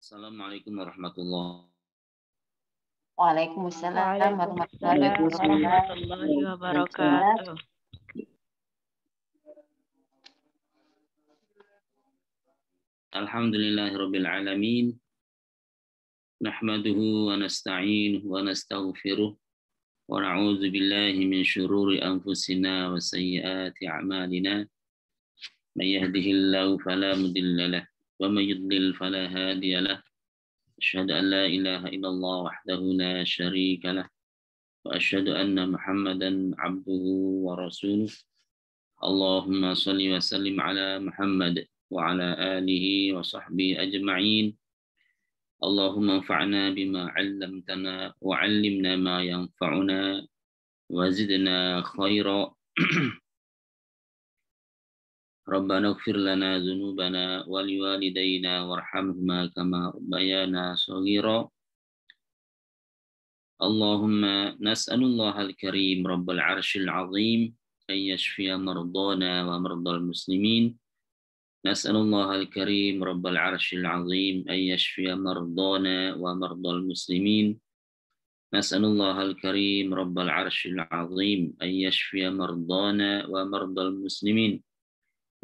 Assalamualaikum warahmatullahi Waalaikumsalam warahmatullahi Waalaikumsalam warahmatullahi wabarakatuh. wabarakatuh. Alhamdulillahirabbil alamin. Nahmaduhu wa nasta'inuhu wa nastaghfiruh wa na'udzu billahi min syururi anfusina wa sayyiati a'malina. May yahdihillahu fala mudilla lahu wa may yudlil fala hadiya lahu. Asyhadu an la ilaha illallah wahdahu la syarika lah wa asyhadu anna Muhammadan abduhu wa rasuluh. Allahumma shalli wa sallim ala Muhammad wa ala alihi wa sahbihi ajma'in. Allahumma anfa'na bima 'allamtana wa 'allimna ma yanfa'una wa zidna khaira. Rabbana ighfir lana dhunubana wa liwalidayna warhamhuma kama rabbayana shaghira. Allahumma nas'alullaha al-karim rabbal 'arsyil 'azim an yashfiya mardana wa mardal muslimin. Nas'alullaha al-karim rabbal 'arsyil 'azim an yashfiya mardana wa mardal muslimin. Nas'alullaha al-karim rabbal 'arsyil 'azim an yashfiya mardana wa mardal muslimin.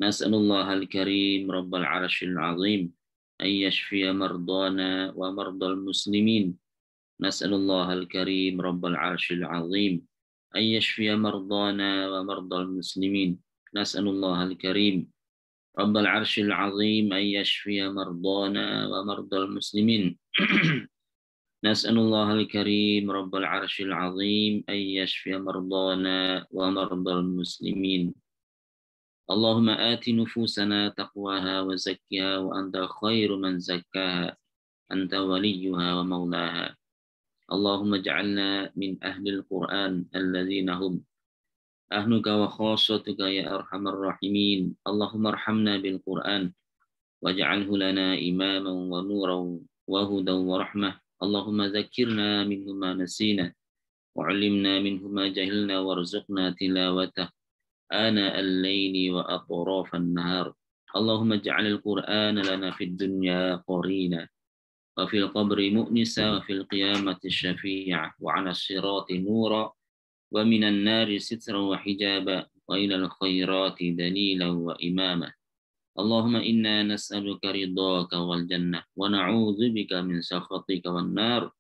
Nas'alullaha al-karim rabbal 'arsyil 'azim an yashfiya mardana wa mardal muslimin. Nas'alullaha al-karim rabbal 'arsyil 'azim an yashfiya mardana wa mardal muslimin. Nas'alullaha al-karim rabbal 'arsyil 'azim an yashfiya mardana wa mardal muslimin. Nas'alullaha al-karim rabbal 'arsyil 'azim an yashfiya mardana wa mardal muslimin. Allahumma ati nufusana taqwaha wa zakkiha wa anta khairu man zakkaha anta waliyuha wa maulaha. Allahumma ja'alna min ahlil Qur'an alladzina hum ahluka wa khassatuka ya arhamar rahimin. Allahumma arhamna bil Qur'an waj'alhu lana imaman wa nuran wa hudan wa rahmah. Allahumma zakkirna minhu ma nasina wa 'allimna minhu ma jahilna warzuqna tilawatah ana al-laili wa atrafan nahar. Allahumma ij'alil Qur'ana lana fid dunya qarina wa fil qabri mu'nisa wa fil qiyamati syafi'a wa 'ala sirati nura wa minan nari sitran wa hijaba wa ilal khairati dalilan wa imama. Allahumma inna nas'aluka ridhaka wal jannah wa na'udzu bika min sakhatika wan nar.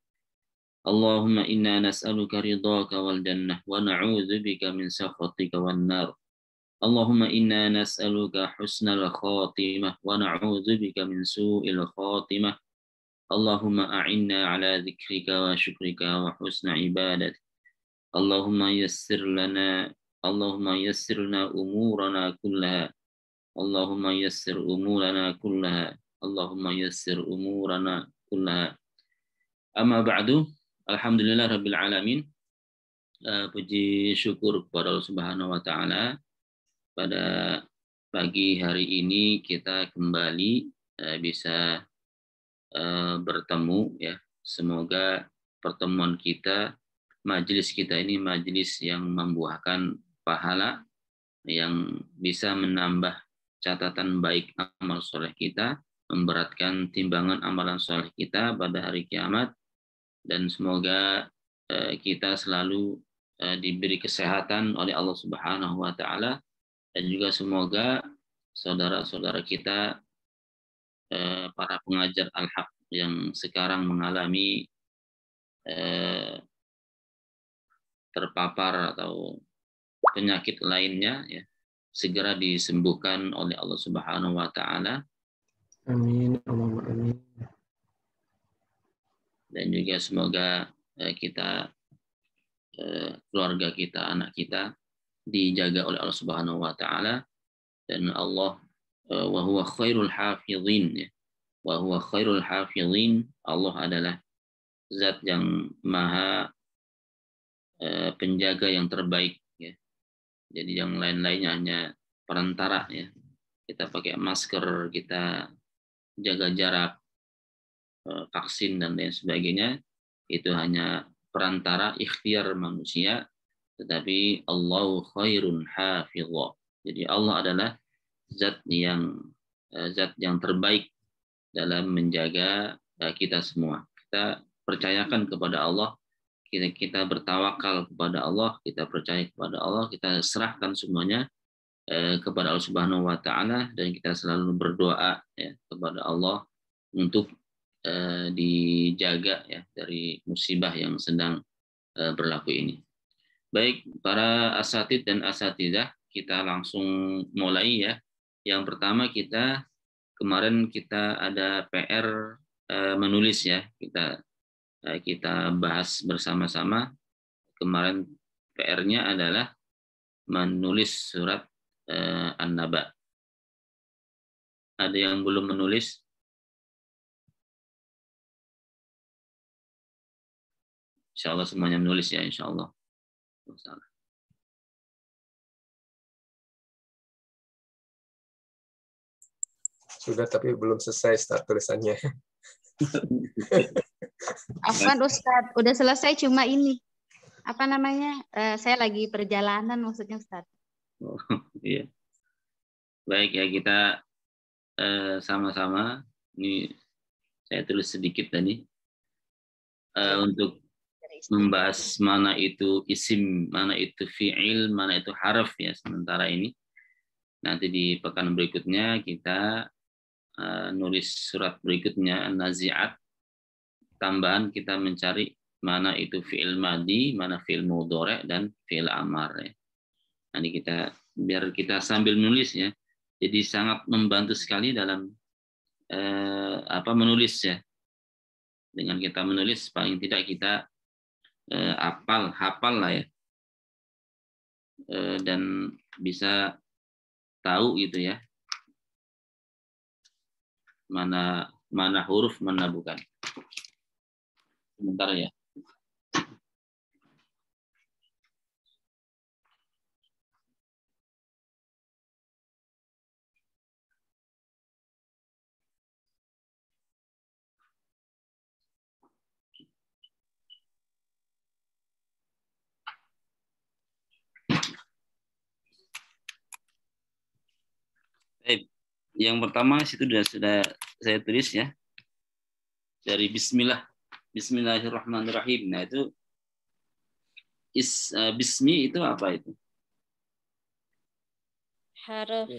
Allahumma inna nas'aluka ridhaka wal jannah wa na'udzu bika min sakhatika wan nar. Allahumma inna nas'aluka husnal khatimah wa na'udzu bika min su'il khatimah. Allahumma a'inna ala dzikrika wa syukrika wa husna ibadat. Allahumma yassir lana umurana kullaha. Allahumma yassir umurana kullaha. Allahumma yassir umurana kullaha. Amma ba'du. Alhamdulillah rabbil alamin. Puji syukur kepada Allah Subhanahu wa taala. Pada pagi hari ini kita kembali bisa bertemu ya. Semoga pertemuan kita, majelis kita ini majelis yang membuahkan pahala, yang bisa menambah catatan baik amal soleh kita, memberatkan timbangan amalan soleh kita pada hari kiamat, dan semoga kita selalu diberi kesehatan oleh Allah Subhanahu wa taala. Dan juga semoga saudara-saudara kita, para pengajar Al-Haq yang sekarang mengalami terpapar atau penyakit lainnya, ya, segera disembuhkan oleh Allah Subhanahu wa taala. Amin. Allahumma amin. Dan juga semoga kita, keluarga kita, anak kita dijaga oleh Allah Subhanahu wa taala, dan Allah wa huwa khairul hafizin, ya. Wa huwa khairul hafizin, Allah adalah zat yang maha penjaga yang terbaik, ya. Jadi yang lain-lainnya hanya perantara, ya. Kita pakai masker, kita jaga jarak, vaksin dan lain sebagainya, itu hanya perantara, ikhtiar manusia. Tetapi Allahu khairun hafizah. Jadi Allah adalah zat yang terbaik dalam menjaga kita semua. Kita percayakan kepada Allah, kita bertawakal kepada Allah, kita percaya kepada Allah, kita serahkan semuanya kepada Allah Subhanahu wa taala, dan kita selalu berdoa ya kepada Allah untuk dijaga ya dari musibah yang sedang berlaku ini. Baik, para asatid dan asatidah, kita langsung mulai ya. Yang pertama kemarin kita ada PR menulis ya. Kita bahas bersama-sama. Kemarin PR-nya adalah menulis surat An-Naba. Ada yang belum menulis? Insya Allah semuanya menulis ya, insya Allah. Sudah, tapi belum selesai start tulisannya. Afwan Ustadz, udah selesai cuma ini. Apa namanya? Saya lagi perjalanan maksudnya Ustadz. Oh, iya. Baik ya, kita sama-sama. Ini saya tulis sedikit tadi. Untuk membahas mana itu isim, mana itu fi'il, mana itu harf ya sementara ini. Nanti di pekan berikutnya kita nulis surat berikutnya An-Nazi'at. Tambahan kita mencari mana itu fi'il madi, mana fi'il mudhari' dan fi'il amar ya. Nanti biar kita sambil nulis ya. Jadi sangat membantu sekali dalam menulis ya. Dengan kita menulis paling tidak kita hafal lah ya, dan bisa tahu gitu ya mana huruf, mana bukan. Sebentar ya. Yang pertama situ sudah saya tulis ya, dari Bismillahirrahmanirrahim. Nah itu bismi itu apa itu?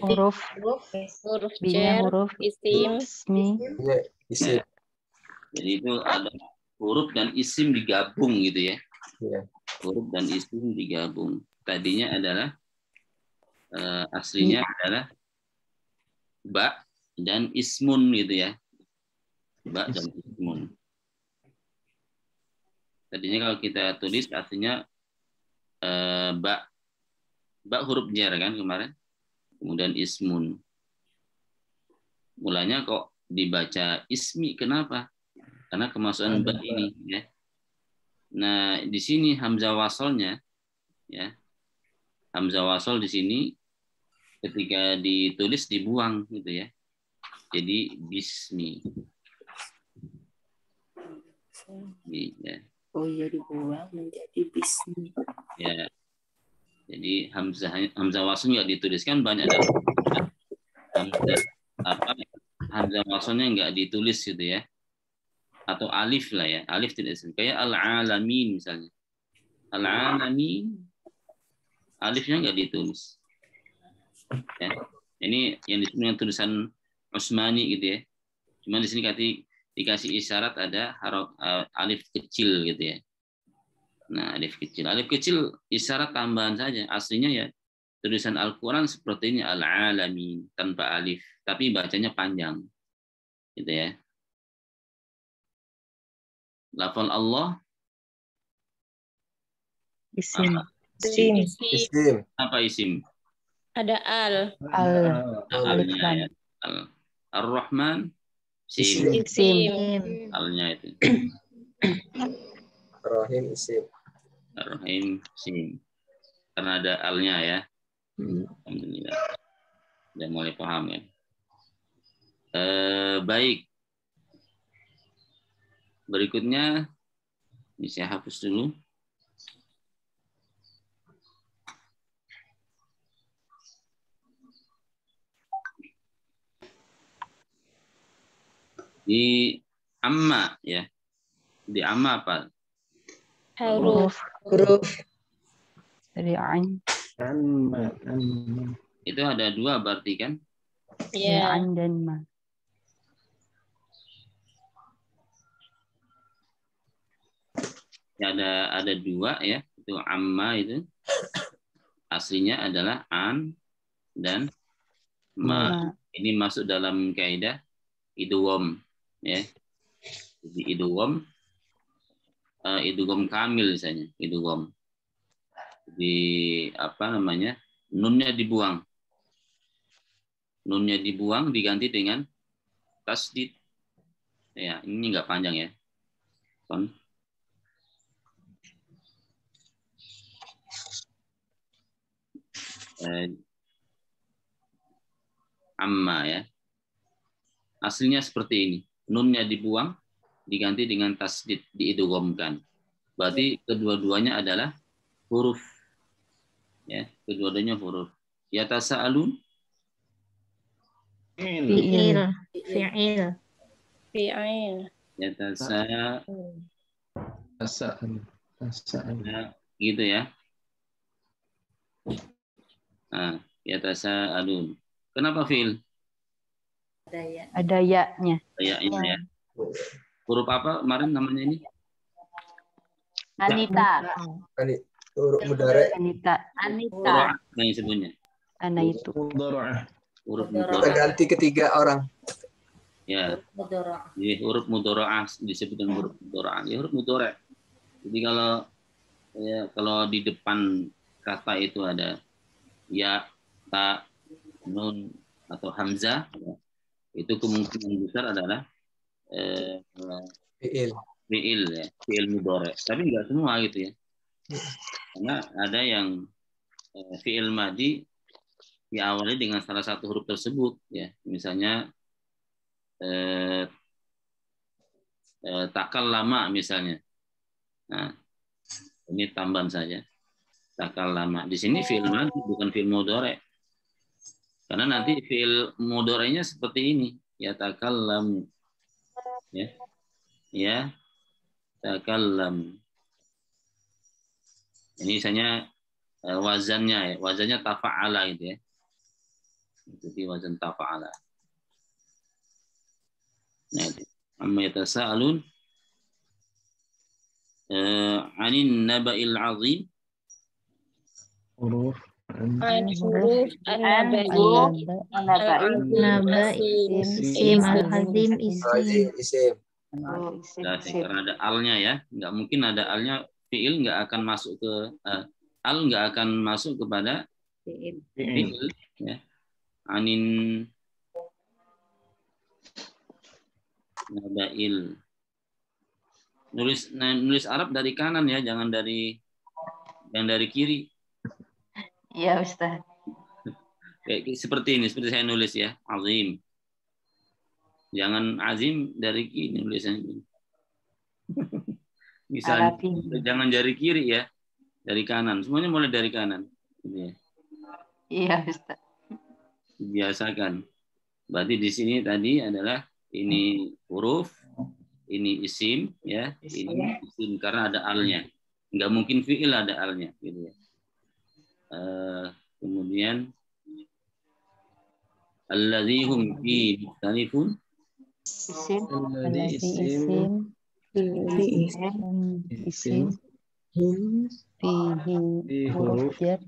Huruf Jar, huruf isim. ismi. Isim. Nah, jadi itu ada huruf dan isim digabung gitu ya. Ya. Huruf dan isim digabung. Tadinya adalah aslinya adalah ba dan ismun gitu ya. Ba dan ismun. Tadinya kalau kita tulis aslinya ba huruf jar kan kemarin. Kemudian ismun. Mulanya kok dibaca ismi, kenapa? Karena kemasukan ba ini ya. Nah, di sini hamzah wasalnya ya. Hamzah wasal di sini ketika ditulis dibuang gitu ya. Jadi bismi. Ya. Oh iya, dibuang menjadi bismi. Ya. Jadi hamzah wasal nggak dituliskan, banyak ada hamzah wasalnya nggak ditulis gitu ya. Atau alif lah ya. Alif tidak disebut. Kayak al-alamin misalnya. Al-alamin alifnya nggak ditulis. Ya. Ini yang disebut dengan tulisan Utsmani gitu ya. Cuma di sini dikasih isyarat ada alif kecil gitu ya. Nah, alif kecil. Alif kecil isyarat tambahan saja. Aslinya ya tulisan Al-Quran seperti ini, al-alamin, tanpa alif. Tapi bacanya panjang. Gitu ya. Lafal Allah. Isim. Isim. Apa isim? Ada al. Alif lam. Ya. Ar-Rahman. Sim. Isim. Alnya itu. Rahim isim. Ar-Rahim. Sim. Karena ada alnya ya. Alhamdulillah. Sudah mulai paham ya. Baik. Berikutnya, ini saya hapus dulu. Di Amma ya. Di amma apa? Huruf. Huruf. Dari ain. Amma. Itu ada dua berarti kan? Dari Ya. ain dan ma. Ya, ada dua ya. Itu amma itu aslinya adalah an dan ma. Ini masuk dalam kaidah idgham ya. Jadi idgham kamil misalnya, idgham. Jadi apa namanya? Nunnya dibuang. Nunnya dibuang diganti dengan tasdid. Ya, ini enggak panjang ya. Kon. Amma ya. Aslinya seperti ini. Nunnya dibuang, diganti dengan tasdid, diidghamkan. Berarti kedua-duanya adalah huruf. Ya, kedua-duanya huruf. Yatasaalun. Fi'il. Fi'il. Fi'il. Gitu ya. Nah, yatasaalun. Kenapa fi'il? Ada ya-nya. Kayaknya ya. Huruf apa kemarin namanya ini? Anita. Huruf mudhari. Anita. Mudhari yang disebutnya. Ana itu. Huruf Kita mudhari. ganti ketiga orang. Ya. Jadi huruf mudhari'ah disebut dengan huruf mudhari'ah. Ya huruf mudhari'. Jadi kalau di depan kata itu ada ya, ta, nun atau hamzah, itu kemungkinan besar adalah Fi'il. fi'il ya, fi'il mudhari'. Tapi enggak semua gitu ya. Karena ada yang fi'il madhi diawali dengan salah satu huruf tersebut ya. Misalnya takallama misalnya. Nah, ini tambahan saja. Takallama. Di sini fi'il madhi bukan fi'il mudhari'. Karena nanti fi'il mudhari'nya seperti ini, ya takallamu. Ya. Takallam. Ini misalnya wazannya ya, wazannya tafa'ala gitu ya. Jadi wazan tafa'ala. Nah, itu. Amma yatasaalun anin naba'il 'azim. Huruf. Huruf Nabai. Isim. Al-hazim. Azim, isim. Nah, karena ada alnya ya, nggak mungkin ada alnya, fi'il nggak akan masuk ke al nggak akan masuk kepada fi'il ya. Anin nabail. Nulis Arab dari kanan ya, jangan dari kiri. Iya, Ustaz. Kayak seperti ini, seperti saya nulis ya, azim. Jangan azim dari kiri nulisannya. Misalnya, jangan dari kiri ya, dari kanan. Semuanya mulai dari kanan. Gitu ya. Iya, Ustaz. Biasakan. Berarti di sini tadi adalah ini huruf, ini isim ya, ini isim karena ada alnya. Nggak mungkin fi'il ada alnya, gitu ya. Kemudian alladzi hum fi mukhtalifun. Isim. Isim. Isim. Fihi huruf jar.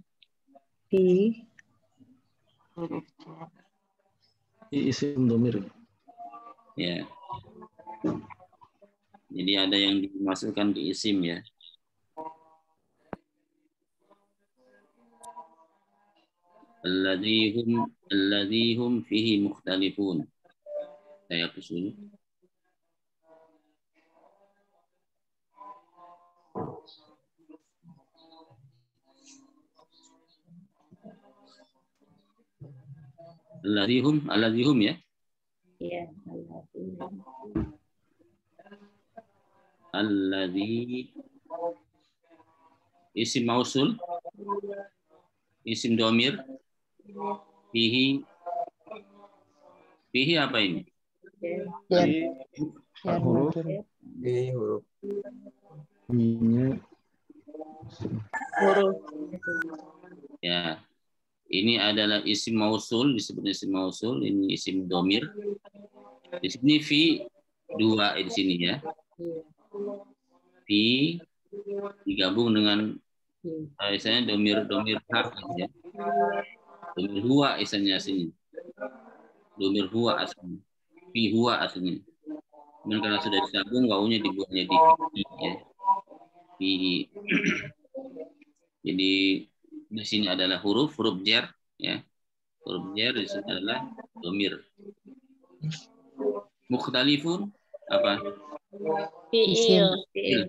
Huruf jar. Isim dhamir. Ya. Jadi ada yang dimasukkan di isim ya. Alladzi hum fihi mukhtalifun. Saya hapus dulu. Alladzi hum ya. Ya. Alladzi isim mausul, isim dhamir, fihi apa ini? Jar. Ya huruf. makin. Fi huruf. I-nya Huruf. Ya, ini adalah isim mausul, disebut isim mausul. Ini isim domir. Di sini fi dua di sini ya. Fi digabung dengan misalnya domir hak ya. Domir huwa misalnya sini. Domir huwa aslinya. Fi huwa aslinya. Kemudian karena sudah disambung, wawunya dibuatnya di fi ya. Fi. Jadi di sini adalah huruf jar ya. Huruf jar di sini adalah domir. Mukhtalifun apa? Fiil. Fiil.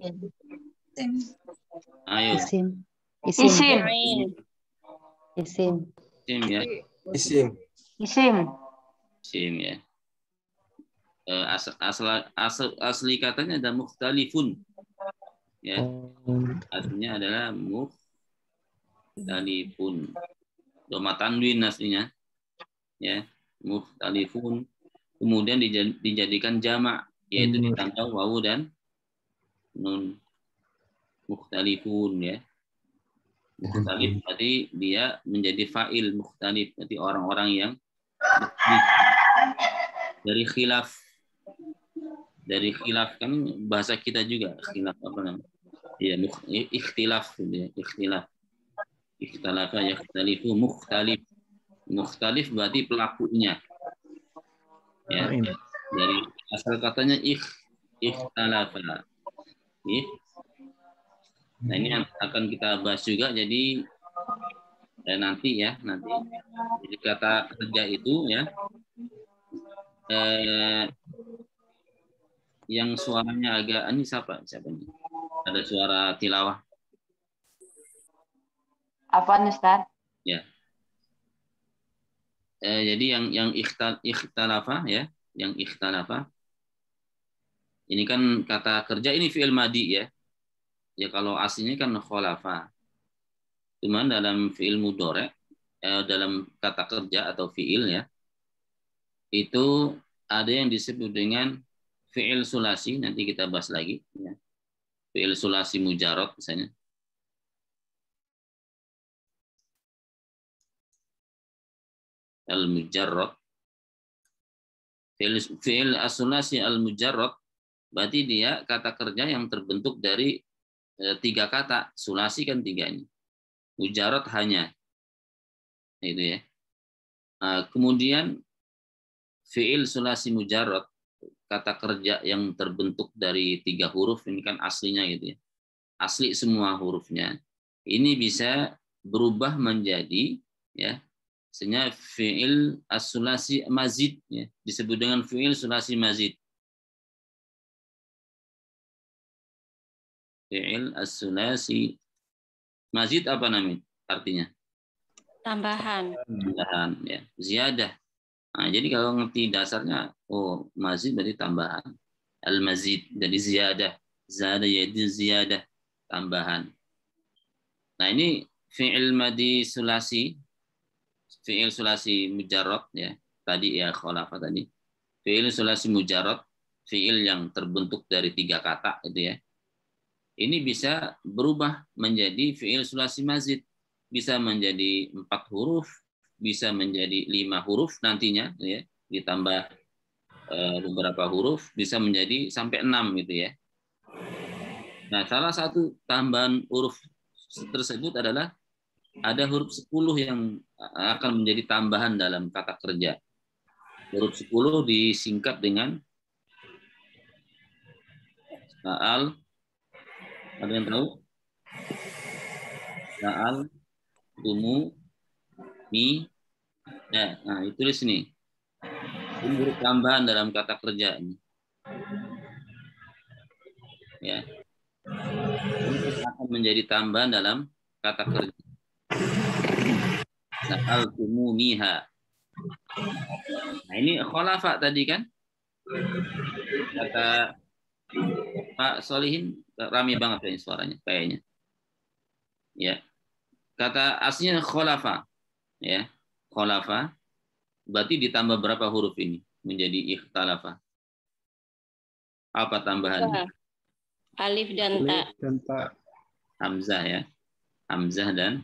Ayo. Isim. Isim. Fi'ain. Isim. Isim ya. Isim. Isim. Isim ya. Asli katanya ada mukhtalifun. Ya. Aslinya adalah mukhtalifun. Doma tanwin aslinya. Ya. Mukhtalifun. Kemudian dijadikan jamak, yaitu ditambah wawu dan nun. Mukhtalifun ya. Mukhtalif berarti dia menjadi fa'il mukhtalif, berarti orang-orang yang dari khilaf. Dari khilaf kan bahasa kita juga khilaf apa namanya? Ya, ikhtilaf ya, ikhtilaf. Ikhtalafa yakhtalifu mukhtalif. Mukhtalif berarti pelakunya. Ya. Dari asal katanya ikhtalafa. Nah, ini akan kita bahas juga, jadi nanti. Jadi kata kerja itu ya, yang suaranya agak ini siapa ini? Ada suara tilawah. Apa Ustaz? Ya. Jadi yang ikhtalafa ya, yang ikhtalafa. Ini kan kata kerja, ini fi'il madi ya. Ya kalau aslinya kan khalafa. Cuman dalam fi'il mudhari, dalam kata kerja atau fi'il ya, itu ada yang disebut dengan fi'il sulasi, nanti kita bahas lagi ya. Fi'il sulasi mujarrad misalnya. Al-mujarrad. Fi'il as-sulasi al-mujarrad berarti dia kata kerja yang terbentuk dari 3 kata. Sulasi kan 3 ini. Mujarrad hanya. Itu ya. Kemudian fi'il sulasi mujarrad, kata kerja yang terbentuk dari 3 huruf, ini kan aslinya gitu ya. Asli semua hurufnya. Ini bisa berubah menjadi ya, sehingga fi'il as-sulasi mazid ya, disebut dengan fi'il sulasi mazid. Fi'il as-sulasi mazid apa namanya? Artinya? Tambahan. Tambahan ya, ziyadah. Nah, jadi kalau ngerti dasarnya, oh mazid berarti tambahan. Al-mazid jadi ziyadah. Zada yaitu ziyadah, tambahan. Nah, ini fi'il madi sulasi, fi'il sulasi mujarrad ya. Tadi ya khalafa tadi. Fi'il sulasi mujarrad, fi'il yang terbentuk dari 3 kata itu ya. Ini bisa berubah menjadi fi'il sulasi mazid. Bisa menjadi 4 huruf, bisa menjadi 5 huruf nantinya ya, ditambah beberapa huruf, bisa menjadi sampai 6 gitu ya. Nah, salah satu tambahan huruf tersebut adalah ada huruf 10 yang akan menjadi tambahan dalam kata kerja. Huruf 10 disingkat dengan sa'al. Ada yang tahu? Sa'al, tumu, mi. Nah, ditulis nih. Ini huruf tambahan dalam kata kerja ini. Ya. Ini akan menjadi tambahan dalam kata kerja. Sa'al, tumu, miha. Nah, ini khalafa tadi kan? Kata Pak Solihin rame banget ini suaranya kayaknya. Ya. Kata aslinya khalafa. Ya. Khalafa berarti ditambah berapa huruf ini menjadi ikhtalafa? Apa tambahannya? Wah. Alif dan ta. Alif dan ta. Hamzah ya. Hamzah dan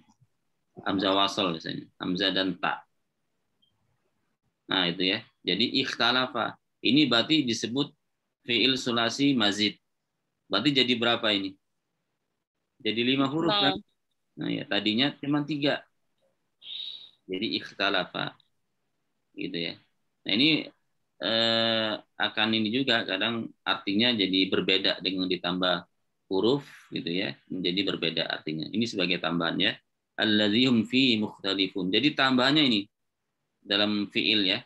hamzah wasal misalnya. Hamzah dan ta. Nah, itu ya. Jadi ikhtalafa. Ini berarti disebut fi'il sulasi mazid. Berarti jadi berapa ini? Jadi 5 huruf kan? Nah, ya tadinya cuma 3. Jadi ikhtalafa. Gitu ya. Nah, ini akan ini juga kadang artinya jadi berbeda dengan ditambah huruf gitu ya, menjadi berbeda artinya. Ini sebagai tambahan ya. Alladzihum fi mukhtalifun. Jadi tambahannya ini dalam fiil ya.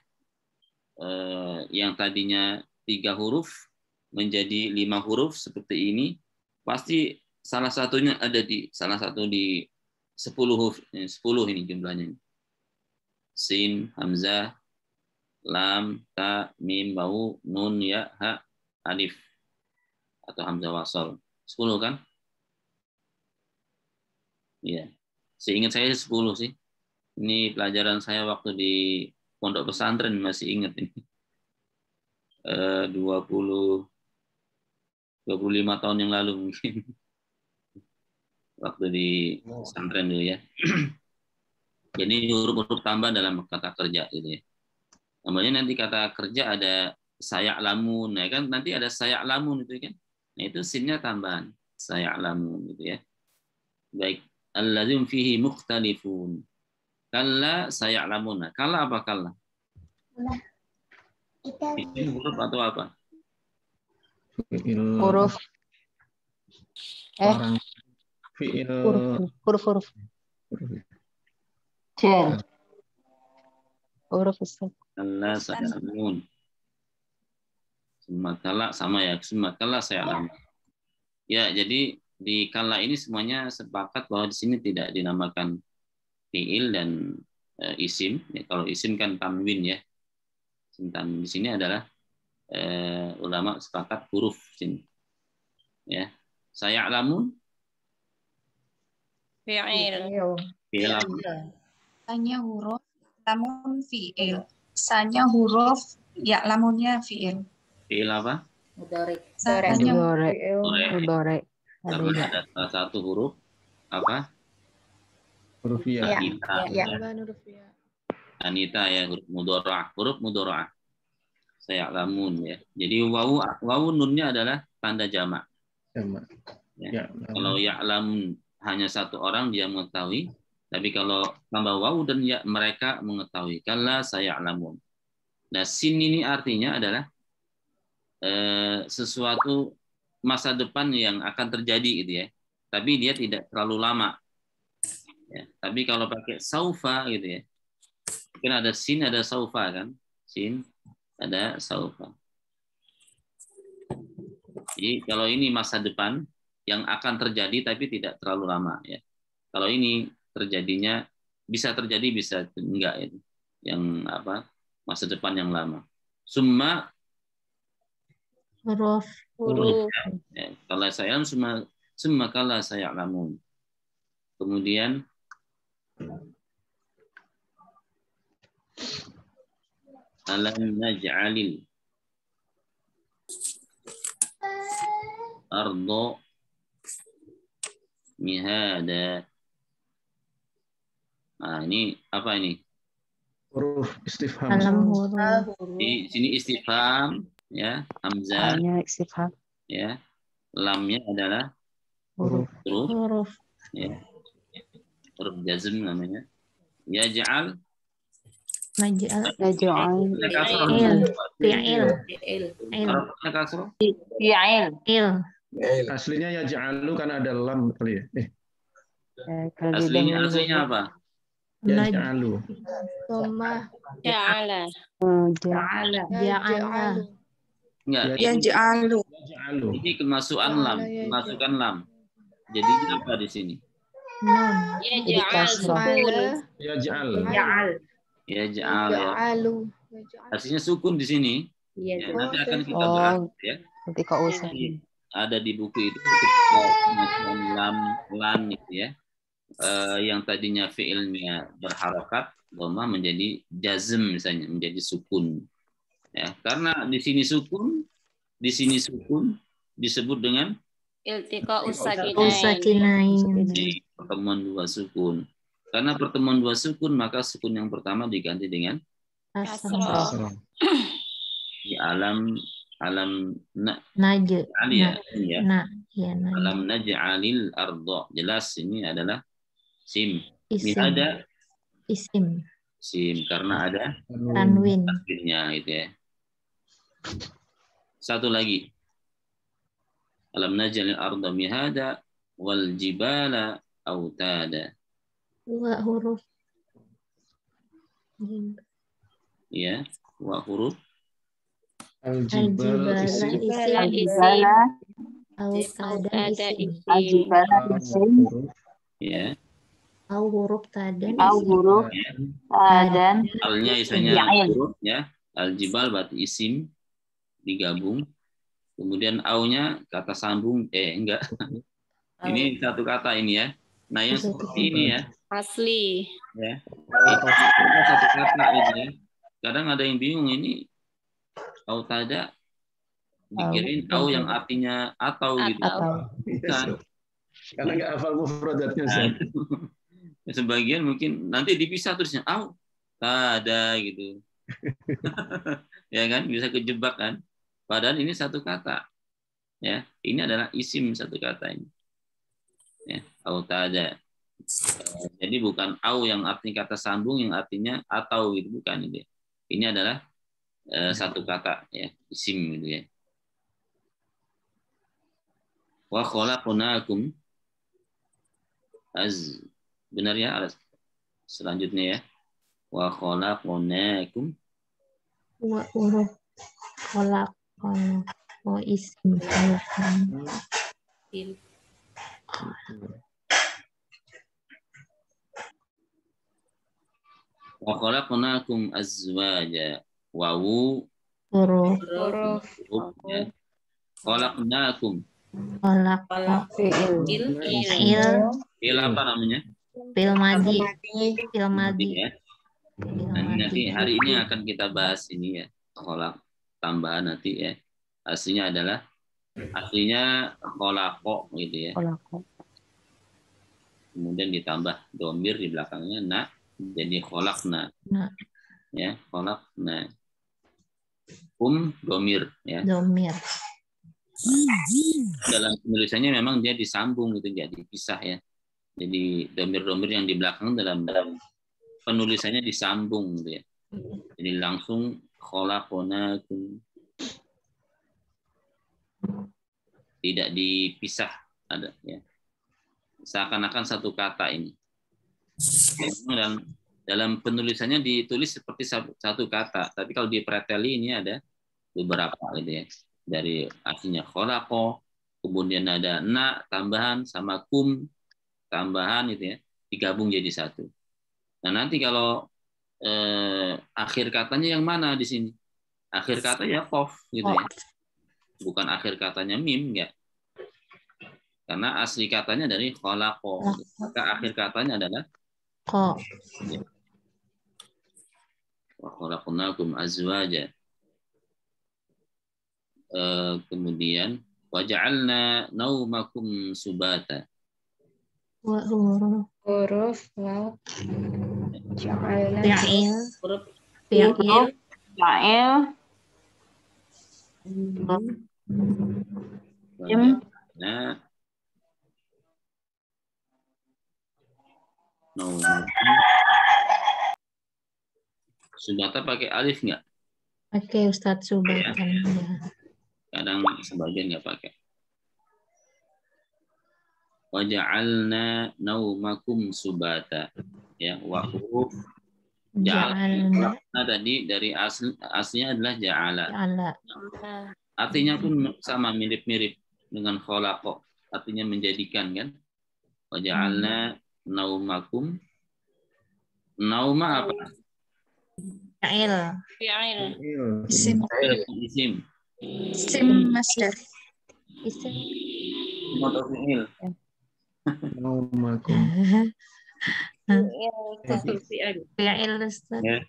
Yang tadinya 3 huruf menjadi 5 huruf seperti ini, pasti salah satunya ada di salah satu di 10 huruf, 10 ini jumlahnya. Sin, hamzah, lam, ta, mim, wawu, nun, ya, ha, alif atau hamzah wasal. 10 kan? Iya. Seingat saya 10 sih. Ini pelajaran saya waktu di pondok pesantren, masih ingat ini. 25 tahun yang lalu mungkin. Waktu di pesantren dulu ya. Jadi huruf-huruf tambah dalam kata kerja gitu ya. Namanya nanti kata kerja ada sayak lamun, ya kan? Nanti ada sayak lamun itu kan? Nah itu sinnya tambahan sayak lamun gitu ya. Baik, alladzim fihi mukhtalifun. Kalla sayak lamun. Kalla apa kalla? Ini huruf atau apa? Fi'il Huruf. orang. Fi'il Huruf. Jen. Huruf Ustaz. Kalla sayak lamun. Semakala sama ya, semakala sayak lamun. Ya, jadi di kalla ini semuanya sepakat bahwa di sini tidak dinamakan fi'il dan isim. Ya, kalau isim kan tanwin ya. Di sini adalah ulama sepakat huruf sini. Ya, sayak lamun. Fi'il. Fi'il apa? Sanya huruf, lamun fi'il. Sanya huruf, ya lamunnya fi'il. Fi'il apa? Sanya Mudhari. Karena ada salah satu huruf apa? huruf ya. Anita. Ya. Anita ya, huruf mudhara'. Huruf mudhara'. Sayak lamun ya. Jadi wawu nunnya adalah tanda jamak. Sama. Ya. Ya. Kalau ya'lamun hanya satu orang dia mengetahui, tapi kalau tambah wawu dan ya mereka mengetahui. Kalla saya'lamun. Nah, sin ini artinya adalah sesuatu masa depan yang akan terjadi gitu ya. Tapi dia tidak terlalu lama. Ya. Tapi kalau pakai saufa gitu ya. Mungkin ada sin, ada saufa kan? Sin, ada saufa. Jadi kalau ini masa depan yang akan terjadi tapi tidak terlalu lama ya. Kalau ini terjadinya bisa terjadi bisa enggak itu. Yang apa? Masa depan yang lama. Summa Huruf. ya, kalau saya summa kala saya lamun. Kemudian alam naj'alil ardo mihada. Nah, ini apa ini? Huruf istifham. Dalam huruf. Di sini istifham ya, hamzah Hanya istifham. ya. Lamnya adalah Huruf. huruf Huruf. ya. Huruf jazm namanya. Ya ja'al Naj'al. Naj'al. Fi'il. harfnya kasrah. Fi'il. Il. Aslinya ya ja'alu kan ada lam kali ya. Kalau Aslinya apa? Ya ja'alu. Ja'ala. Ja'ala. Ja'alna. Enggak, Ya ini, ja'alu. ini kemasukan lam. Jadi apa di sini? Nun. Ya Jadi ja'al kasrah. sukun. Ya ja'al. Ya ja'al ya. Aslinya sukun di sini. Ya, nanti akan kita Oh. bahas ya. Nanti kau usah. Ada di buku itu kemasukan lam gitu ya. Yang tadinya fiilnya berharokat, dhamma menjadi jazm misalnya, menjadi sukun. Ya, karena di sini sukun, di sini sukun disebut dengan Iltiqa Usakinain. pertemuan dua sukun. Karena pertemuan dua sukun, maka sukun yang pertama diganti dengan Kasroh. di alam Naje. ya, ya. Ya, naje. Alam naj'alil ardo. Jelas ini adalah sim. Isim. Mihada Isim. sim karena ada Tanwin. tanwinnya gitu ya. Satu lagi. Alam naj'alil ardo mihada wal jibala autada. Dua huruf. Ya, wa huruf Al-jibal isim. Al-jibala Autada isim. Huruf ya. Au huruf tadan. Alnya isanya huruf ya. Al-jibal berarti isim digabung. Kemudian aunya kata sambung enggak. Ini satu kata ini ya. Nah, yang seperti ini ya. asli. Ya. Ini satu kata ini ya. Kadang ada yang bingung ini autada dikirain au yang artinya atau gitu. Bukan. Karena nggak hafal mufradatnya. Nah, sebagian mungkin nanti dipisah terusnya au tada gitu. Ya kan bisa kejebak kan. Padahal ini satu kata. Ya, ini adalah isim satu kata ini. Ya, autada. Jadi bukan au yang artinya kata sambung yang artinya atau gitu bukan itu. Ini adalah satu kata ya, isim gitu ya. Wa khalaqnakum benar ya selanjutnya ya. Wa khalaqnakum Wa huruf khalaqan. Wa isim. wa khalaqnakum azwaja wawu Huruf ya. Khalaqnakum khalaq. fil apa namanya? Fil madi. Fil madi. Ya. Nanti hari ini akan kita bahas ini ya. Kholak tambahan nanti ya. Aslinya kholako gitu ya. Kemudian ditambah domir di belakangnya na jadi kholakna. Ya, kholakna. Domir ya. Domir. Dalam penulisannya memang dia disambung gitu jadi dipisah ya. Jadi domir-domir yang di belakang dalam penulisannya disambung gitu ya. Jadi langsung khalaqnakum. Tidak dipisah ada ya. Seakan-akan satu kata ini. Dan dalam penulisannya ditulis seperti satu kata, tapi kalau dipreteli ini ada beberapa gitu ya. Dari aslinya khalaqo, kemudian ada na tambahan sama kum tambahan itu ya, digabung jadi satu. Nah, nanti kalau akhir katanya yang mana di sini? Akhir kata ya qaf gitu ya. Bukan akhir katanya mim enggak. Karena asli katanya dari khalaqo. Maka akhir katanya adalah Qa. Wa khalaqnakum azwaja. Kemudian waja'alna naumakum subata. Wa huruf Wow. fi'il. Nah, subata pakai alif nggak? Oke, Ustadz Subatan. Ya. Kadang sebagian nggak pakai. Waja'alna naumakum subata. Ya, wa huruf ja'alna tadi dari aslinya adalah ja'ala. Artinya pun sama mirip-mirip dengan khalaqa. Artinya menjadikan kan. Waja'alna naumakum. Nauma apa? Fi'il. Isim. Isim masdar. Isim. Atau fi'il. Naumakum. Fi'il Ustaz. Ya.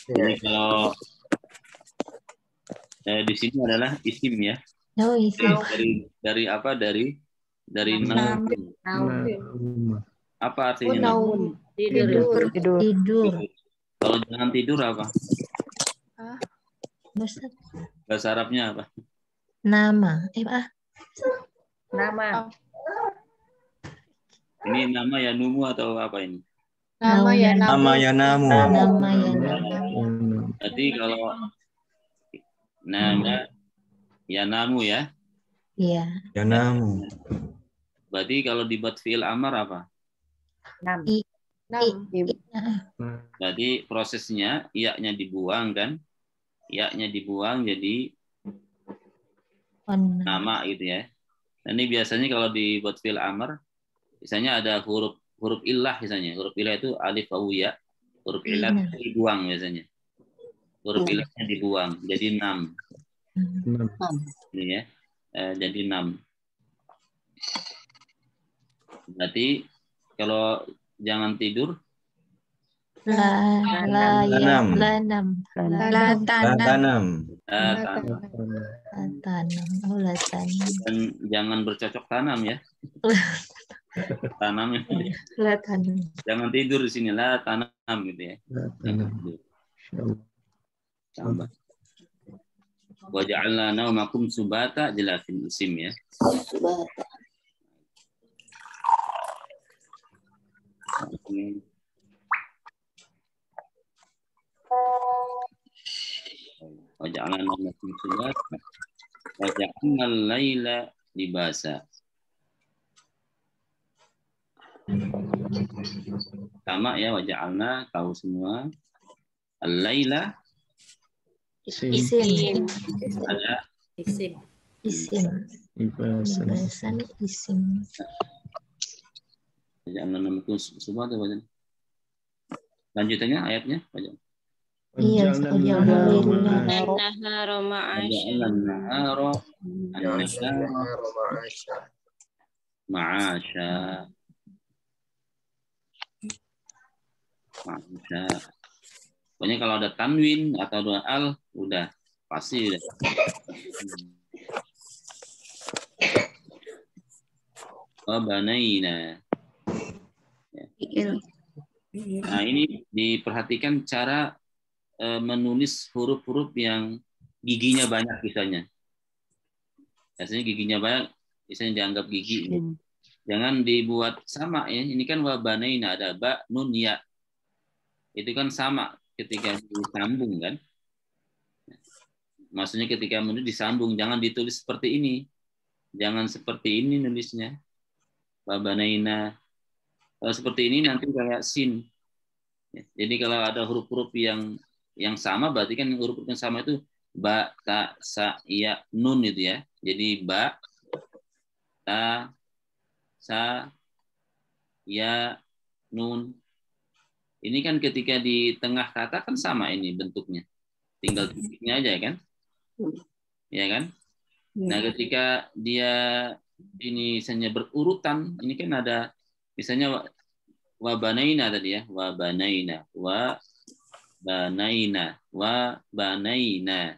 Jadi kalau Di sini adalah isim ya. Oh, isi. Dari apa? Dari naum. Apa artinya naum? Tidur. Kalau jangan tidur apa? Ustaz. Bahasa Arabnya apa? Nama. Nama. Ini nama ya numu atau apa ini? Nama ya Nama ya namu. Nama ya nama. Jadi kalau nama ya namu ya. Iya. Ya namu. Berarti kalau dibuat fi'il amar apa? Nam. Berarti prosesnya iya-nya dibuang kan? Iya-nya dibuang jadi nama gitu ya. Dan ini biasanya kalau dibuat fi'il amar, misalnya ada huruf illah misalnya. Huruf illah itu alif wawu ya. Huruf illah itu dibuang biasanya. Huruf illahnya dibuang jadi nam. Ini ya. Jadi nam. Berarti kalau jangan tidur Tanam. Dan jangan bercocok tanam ya. Tanam. Jangan tidur di sini lah tanam gitu ya. Tambah. Wa ja'alna naumakum subata jelasin isim ya. Wa ja'alna naumakum subata wa ja'alna al-laila libasa. Sama ya, wa ja'alna tahu semua. Al-laila Isim. ada Isim. Libasan isim. Jangan namanya semua tuh baca. Lanjutannya ayatnya baca. Iya, Nahara ma'asya. Ma'asya. Pokoknya kalau ada tanwin atau dua al, udah pasti udah. Banaina. Nah ini diperhatikan cara menulis huruf-huruf yang giginya banyak misalnya. Biasanya giginya banyak, misalnya dianggap gigi. Jangan dibuat sama ya. Ini kan wabanaina ada ba, nun, ya. Itu kan sama ketika disambung kan. Maksudnya ketika menulis disambung, jangan ditulis seperti ini. Jangan seperti ini nulisnya. Wabanaina. Kalau seperti ini nanti kayak sin. Jadi kalau ada huruf-huruf yang sama, berarti kan huruf yang sama itu ba, ta, sa, ya, nun itu ya. Jadi ba, ta, sa, ya, nun. Ini kan ketika di tengah kata kan sama ini bentuknya. Tinggal titiknya aja kan? Ya kan? Nah, ketika dia ini misalnya berurutan, ini kan ada misalnya wabanaina tadi ya, wabanaina, wabanaina, wabanaina.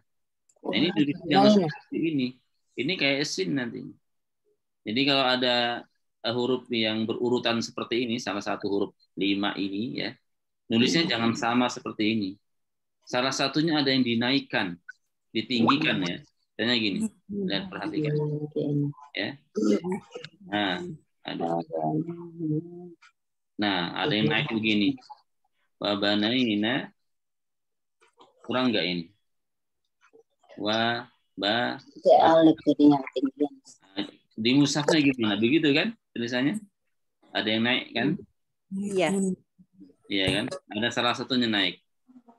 Nah, ini jangan seperti ini. Ini kayak sin nanti. Jadi kalau ada huruf yang berurutan seperti ini, salah satu huruf 5 ini ya, nulisnya jangan sama seperti ini. Salah satunya ada yang dinaikkan, ditinggikan ya. Tanya gini, lihat perhatikan. Ya. Ada yang naik begini. Wabanaina, kurang nggak ini? Di mushafnya gimana? Begitu kan tulisannya? Ada yang naik kan? Iya. Iya kan? Ada salah satunya naik.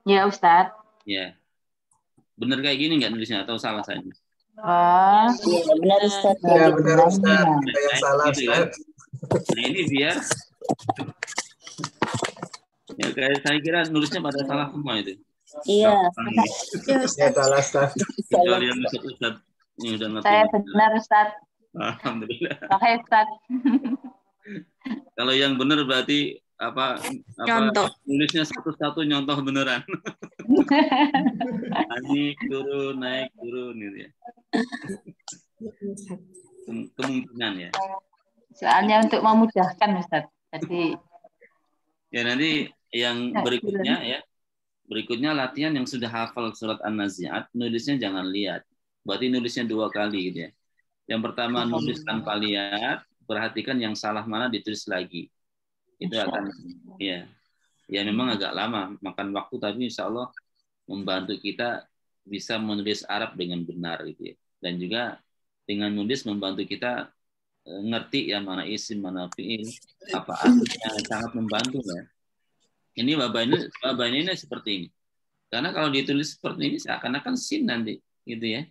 Ya, Ustadz. Ya. Benar kayak gini nggak nulisnya atau salah saya? Iya, benar Ustadz. Ya, benar Ustadz. Ada yang salah Gitu, ya. Ustadz. Nah, ini biar ya kayak saya kira nulisnya pada salah semua itu. Iya. Ya, salah Ustadz. Kecuali yang Ustadz ini udah ngerti. Saya benar Ustadz. Alhamdulillah. Oke Ustadz. Kalau yang benar berarti apa Contoh. nulisnya satu-satu nyontoh beneran. Naik turun gitu ya. Kemungkinan ya. Soalnya untuk memudahkan Ustaz. Jadi Ya nanti yang berikutnya latihan yang sudah hafal surat An-Nazi'at, nulisnya jangan lihat. Berarti nulisnya 2 kali gitu ya. Yang pertama nulis tanpa lihat, perhatikan yang salah mana ditulis lagi. Itu akan ya memang agak lama makan waktu, tapi insya Allah membantu kita bisa menulis Arab dengan benar gitu ya. Dan juga dengan nulis membantu kita ngerti ya mana isim, mana fiil, apa artinya, sangat membantu ya. Ini babanya ini seperti ini. Karena kalau ditulis seperti ini seakan-akan sin nanti gitu ya.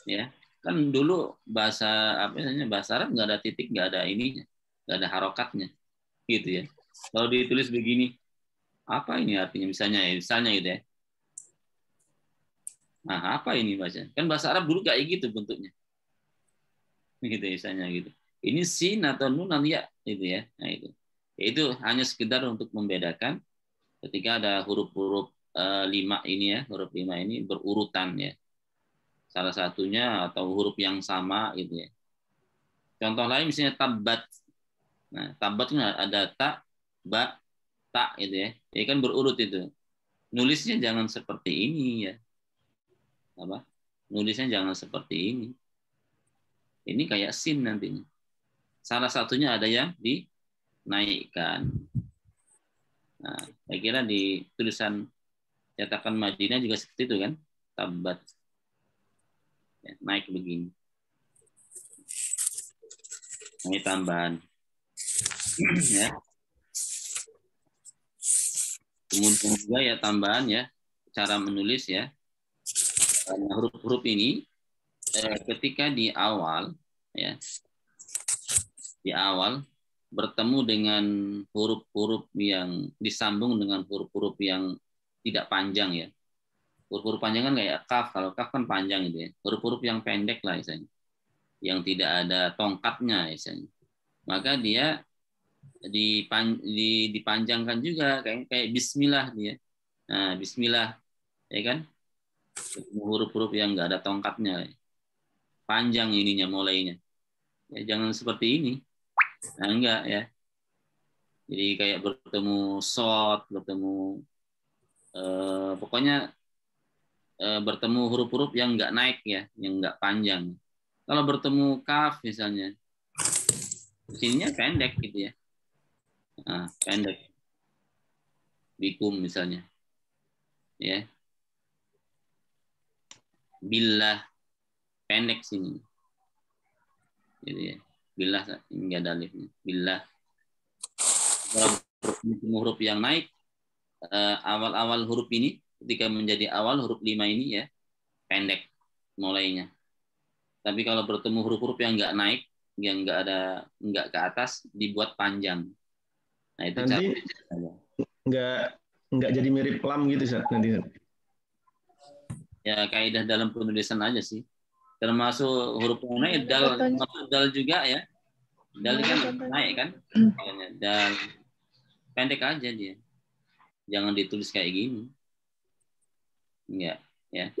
Ya, kan dulu bahasa Arab nggak ada titik, nggak ada ininya, nggak ada harokatnya gitu ya. Kalau ditulis begini, apa ini artinya misalnya gitu ya. Nah, apa ini baca? Kan bahasa Arab dulu kayak gitu bentuknya. Gitu misalnya gitu. Ini sin atau nun ya gitu ya. Nah itu hanya sekedar untuk membedakan ketika ada huruf-huruf 5 ini ya, huruf 5 ini berurutan ya. Salah satunya atau huruf yang sama gitu ya. Contoh lain misalnya tabat. Nah, tabat kan ada ta, ba, ta gitu ya. Ini kan berurut itu. Nulisnya jangan seperti ini ya. Apa? Nulisnya jangan seperti ini. Ini kayak sin nantinya. Salah satunya ada yang dinaikkan. Nah, saya kira di tulisan cetakan Madinah juga seperti itu kan. Tabat. Ya, naik begini. Ini tambahan. Ya. Kemudian juga ya tambahan ya. Cara menulis ya. Huruf-huruf ini ketika di awal bertemu dengan huruf-huruf yang disambung dengan huruf-huruf yang tidak panjang ya. Huruf-huruf panjang kan kayak kaf, kalau kaf kan panjang gitu ya. Huruf-huruf yang pendek lah misalnya, yang tidak ada tongkatnya misalnya. Maka dia dipanjangkan juga kayak bismillah dia. Nah, bismillah ya kan? Huruf-huruf yang nggak ada tongkatnya. Panjang ininya mulainya. Ya, jangan seperti ini. Nah, enggak ya. Jadi kayak bertemu short, bertemu pokoknya bertemu huruf-huruf yang enggak naik ya, yang enggak panjang. Kalau bertemu kaf misalnya, sininya pendek gitu ya. Nah, pendek. Bikum misalnya. Ya. Billah pendek sini. Gitu ya. Billah enggak ada alifnya. Billah. Huruf yang naik awal-awal huruf ini ketika menjadi awal huruf 5 ini ya pendek mulainya. Tapi kalau bertemu huruf-huruf yang enggak naik, yang enggak ke atas dibuat panjang. Nah, itu nanti enggak jadi mirip lam gitu Ustaz nanti. Ya kaidah dalam penulisan aja sih. Termasuk huruf yang naik dal juga ya. Dal kan naik kan? Dal pendek aja dia. Jangan ditulis kayak gini. Enggak, ya.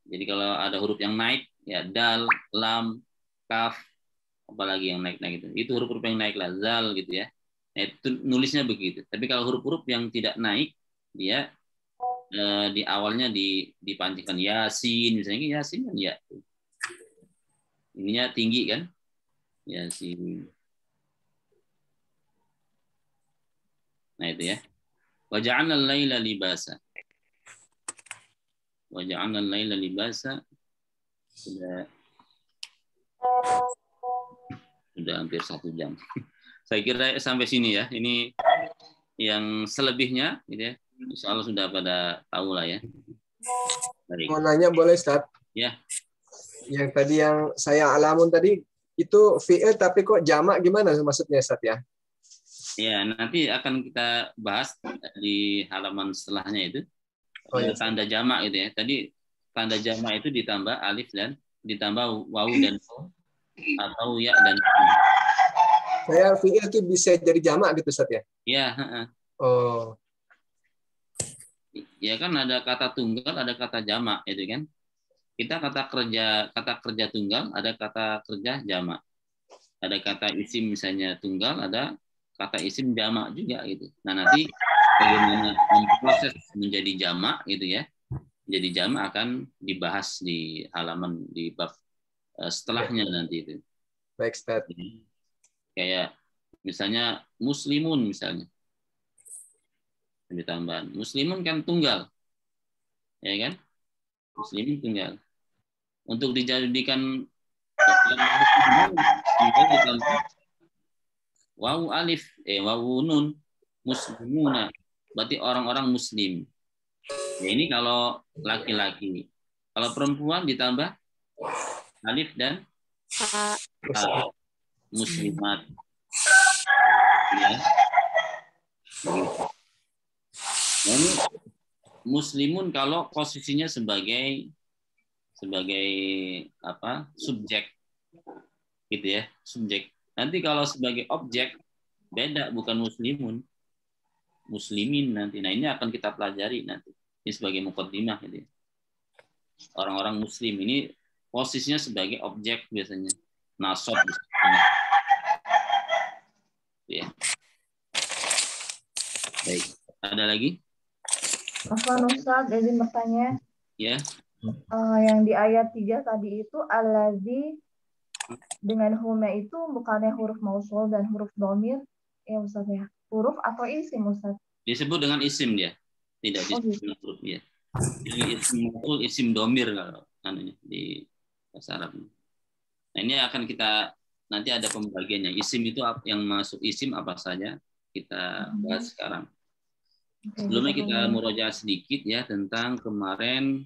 Jadi kalau ada huruf yang naik ya dal, lam, kaf, apalagi yang naik-naik itu. Itu huruf-huruf yang naik lah, zal gitu ya. Nah, itu nulisnya begitu. Tapi kalau huruf-huruf yang tidak naik dia di awalnya dipanjangkan yasin misalnya, yasin kan ya ininya tinggi kan, yasin. Nah itu ya, wa ja'alna al-laila libasa, wa ja'alna al-laila libasa. Sudah hampir 1 jam. Saya kira sampai sini ya. Ini yang selebihnya gitu ya. Insya Allah sudah pada tahu lah ya. Baik. Mau nanya boleh Ustaz? Ya. Yang tadi yang saya alamun tadi itu fi'il tapi kok jamak gimana maksudnya Ustaz ya? Ya, nanti akan kita bahas di halaman setelahnya itu. Oh, ya. Tanda jamak gitu ya. Tadi tanda jamak itu ditambah alif dan ditambah wawu dan atau ya dan saya fi'il itu bisa jadi jamak gitu Ustaz ya? Iya, Oh. Ya kan ada kata tunggal, ada kata jamak, itu kan. Kita kata kerja tunggal, ada kata kerja jamak. Ada kata isim misalnya tunggal, ada kata isim jamak juga gitu. Nah, nanti bagaimana proses menjadi jamak gitu ya. Jadi jamak akan dibahas di halaman di bab setelahnya nanti itu. Baik, Ustaz. Kayak misalnya muslimun misalnya. Ditambah muslimun kan tunggal. Ya kan? Muslimun tunggal. Untuk dijadikan wawu alif wawu nun muslimuna berarti orang-orang muslim. Ya, ini kalau laki-laki. Kalau perempuan ditambah alif dan muslimat. Ya. Ini muslimun kalau posisinya sebagai apa? Subjek. Gitu ya, subjek. Nanti kalau sebagai objek beda, bukan muslimun. Muslimin nanti. Nah, ini akan kita pelajari nanti. Ini sebagai muqaddimah gitu ya. Orang-orang muslim ini posisinya sebagai objek biasanya. Nasab biasanya. Ya. Baik. Ada lagi? Afwan Ustaz, izin bertanya. Ya. Yang di ayat 3 tadi itu allazi dengan huma itu bukannya huruf mausul dan huruf dhamir ya Ustaz ya? Huruf atau isim Ustaz? Disebut dengan isim dia. Tidak disebut dengan huruf ya. Jadi isim mausul, isim dhamir kalau anunya di bahasa Arab. Nah, ini akan kita nanti ada pembagiannya. Isim itu yang masuk isim apa saja kita bahas sekarang. Sebelumnya kita murojaah sedikit ya tentang kemarin.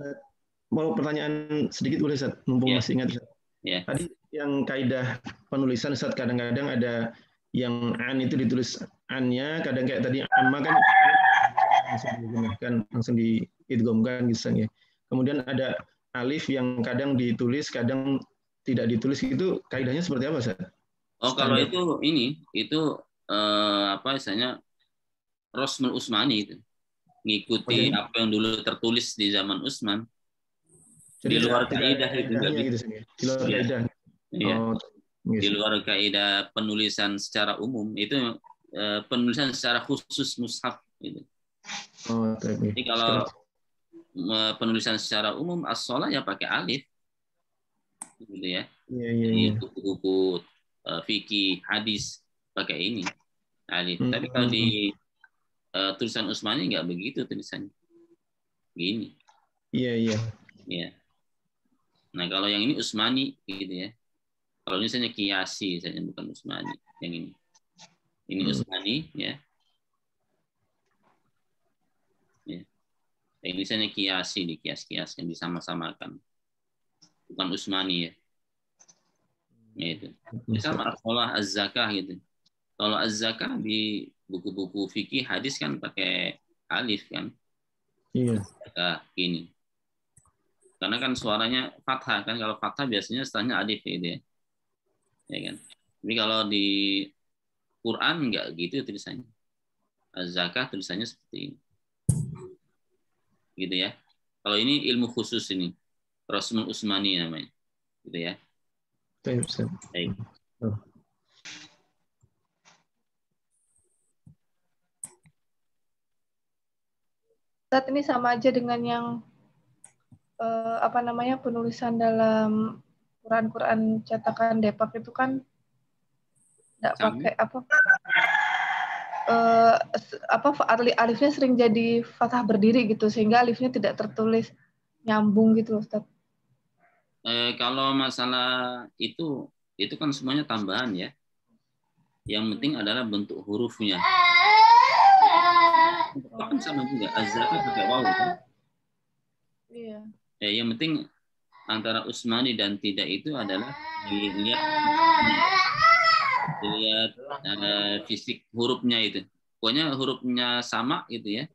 Mau pertanyaan sedikit boleh Ustaz? Mumpung masih ingat Ustaz. Ya. Tadi yang kaidah penulisan Ustaz kadang-kadang ada yang an itu ditulis annya, kadang kayak tadi amma kan langsung digunakan, langsung diidghamkan gitu ya. Kemudian ada alif yang kadang ditulis, kadang tidak ditulis, itu kaidahnya seperti apa Ustaz? Oh, kalau itu apa istilahnya Rosmul Utsmani itu. Ngikuti apa yang dulu tertulis di zaman Utsman. Di luar kaidah itu enggak bisa. Di luar kaidah. Iya. Di luar kaidah penulisan secara umum itu penulisan secara khusus mushaf gitu. Jadi kalau penulisan secara umum as-shalah ya pakai alif. Gitu ya. Di buku-buku fikih, hadis pakai ini alif. Tapi kalau di tulisan Utsmani nggak begitu tulisannya. Gini. Iya. Nah, kalau yang ini Utsmani gitu ya. Kalau ini misalnya Qiyasi saja bukan Utsmani, yang ini. Ini Utsmani ya. Ya. Yang ini misalnya Qiyasi, di kias-kias yang disama-samakan. Bukan Utsmani ya. Ya itu. Sama as-shalah az-zakah gitu. Kalau az-zakah di buku-buku fikih hadis kan pakai alif kan. Iya. Ini. Karena kan suaranya fathah kan, kalau fathah biasanya setelahnya alif gitu ya. Ya kan. Tapi kalau di Quran enggak gitu tulisannya. Az-zakah tulisannya seperti ini. Gitu ya. Kalau ini ilmu khusus ini. Rosmul Utsmani namanya. Gitu ya. Baik. Ustaz, ini sama aja dengan yang penulisan dalam Quran cetakan Depok itu kan nggak pakai alifnya sering jadi fathah berdiri gitu sehingga alifnya tidak tertulis nyambung gitu Ustaz. Kalau masalah itu kan semuanya tambahan ya. Yang penting adalah bentuk hurufnya. Kan sama juga az-zakah pakai wawu kan? Iya. Yang penting antara Utsmani dan tidak itu adalah dilihat fisik hurufnya itu. Pokoknya hurufnya sama gitu ya.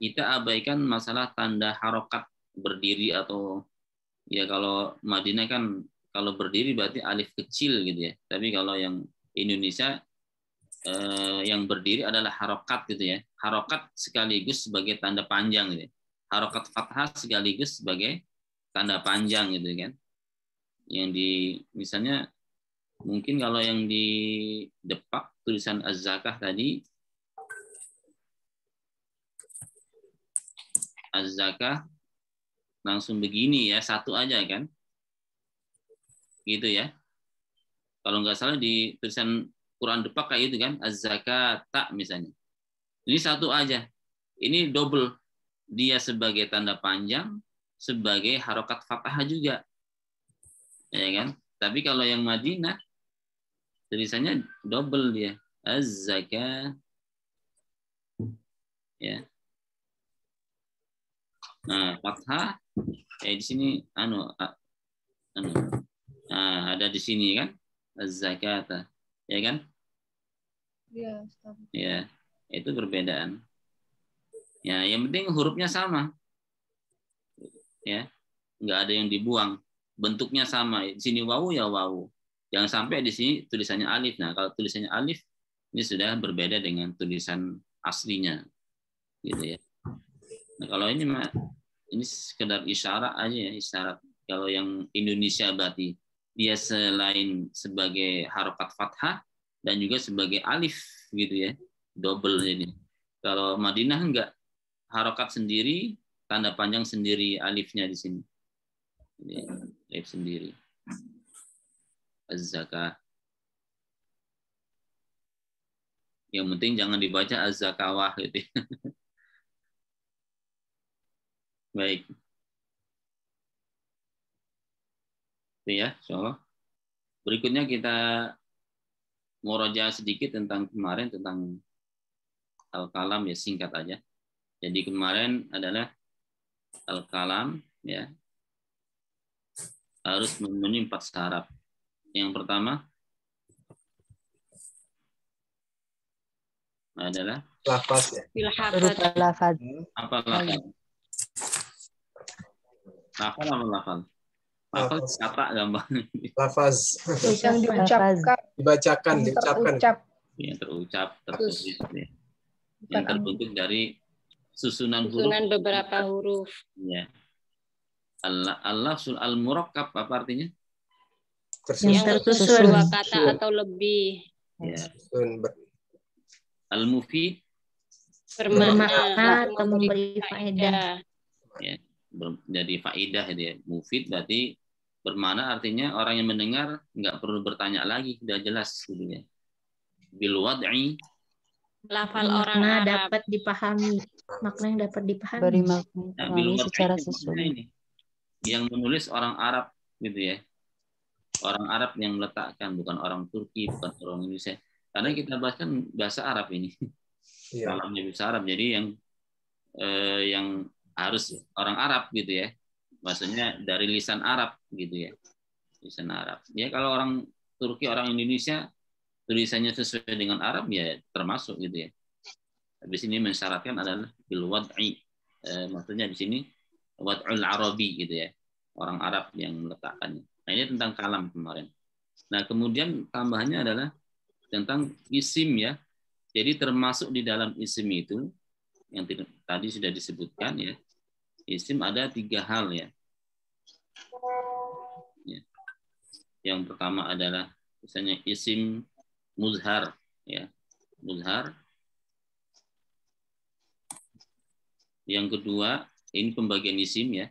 Kita abaikan masalah tanda harokat berdiri atau ya kalau Madinah kan kalau berdiri berarti alif kecil gitu ya. Tapi kalau yang Indonesia yang berdiri adalah harokat gitu ya. Harokat sekaligus sebagai tanda panjang gitu ya. Harokat fathah sekaligus sebagai tanda panjang gitu kan. Yang di misalnya mungkin kalau yang di depak tulisan az-zakah tadi, az-zakah langsung begini ya, satu aja kan, gitu ya. Kalau nggak salah di tulisan Quran depak kayak gitu kan, az-zakata misalnya. Ini satu aja, ini double, dia sebagai tanda panjang, sebagai harokat fathah juga, ya kan. Tapi kalau yang Madinah tulisannya double dia, az-zakah, ya. Nah, fathah di sini ada di sini kan, az-zakata, ya kan? Iya, Ustaz. Ya, itu perbedaan. Ya, yang penting hurufnya sama. Ya, nggak ada yang dibuang. Bentuknya sama. Di sini wawu ya wawu. Jangan sampai di sini tulisannya alif. Nah, kalau tulisannya alif, ini sudah berbeda dengan tulisan aslinya, gitu ya. Nah, kalau ini sekedar isyarat aja ya, isyarat. Kalau yang Indonesia berarti dia selain sebagai harokat fathah dan juga sebagai alif gitu ya, double ini. Kalau Madinah enggak, harokat sendiri, tanda panjang sendiri, alifnya di sini. Ini, alif sendiri. Az-zakah. Yang penting jangan dibaca az-zakawah gitu. Baik. Itu ya, insyaallah. Berikutnya kita murojaah sedikit tentang kemarin, tentang al-kalam ya, singkat aja. Jadi kemarin adalah al-kalam ya, harus memenuhi 4 syarat. Yang pertama adalah Lafaz ya. Berupa lafaz. apa lafal? Lafal apa lafal? Lafal kata gampang. Lafaz. Yang diucapkan, Dibacakan, yang diucapkan. terucap. Yang terucap, tertulis ya. Yang terbentuk dari susunan huruf. Susunan beberapa huruf. Ya. Al-lafzul al-murakkab apa artinya? Yang tersusun 2 kata atau lebih. Ya. Al-mufid Bermakna atau memberi faedah. ya, jadi faedah ya. Mufid berarti bermakna, artinya orang yang mendengar nggak perlu bertanya lagi, sudah jelas gitu ya. Bil wad'i, Lafal orang Makna Arab. dapat dipahami. Makna yang dapat dipahami. Beri makna nah, bil wad'i secara itu maksudnya sesuai. ini. Yang menulis orang Arab gitu ya. Orang Arab yang meletakkan, bukan orang Turki, bukan orang Indonesia. Karena kita bahas kan bahasa Arab ini. Kalamnya bahasa Arab. Jadi yang harus orang Arab gitu ya. Maksudnya dari lisan Arab gitu ya. Lisan Arab. Ya kalau orang Turki, orang Indonesia tulisannya sesuai dengan Arab ya termasuk gitu ya. Habis ini mensyaratkan adalah bil wad'i. Maksudnya di sini wad'ul Arabi gitu ya. Orang Arab yang meletakkannya. Nah, ini tentang kalam kemarin. Nah, kemudian tambahannya adalah tentang isim ya. Jadi termasuk di dalam isim itu yang tadi sudah disebutkan ya. Isim ada 3 hal ya. Yang pertama adalah misalnya isim muzhar ya. Muzhar. Yang kedua, ini pembagian isim ya.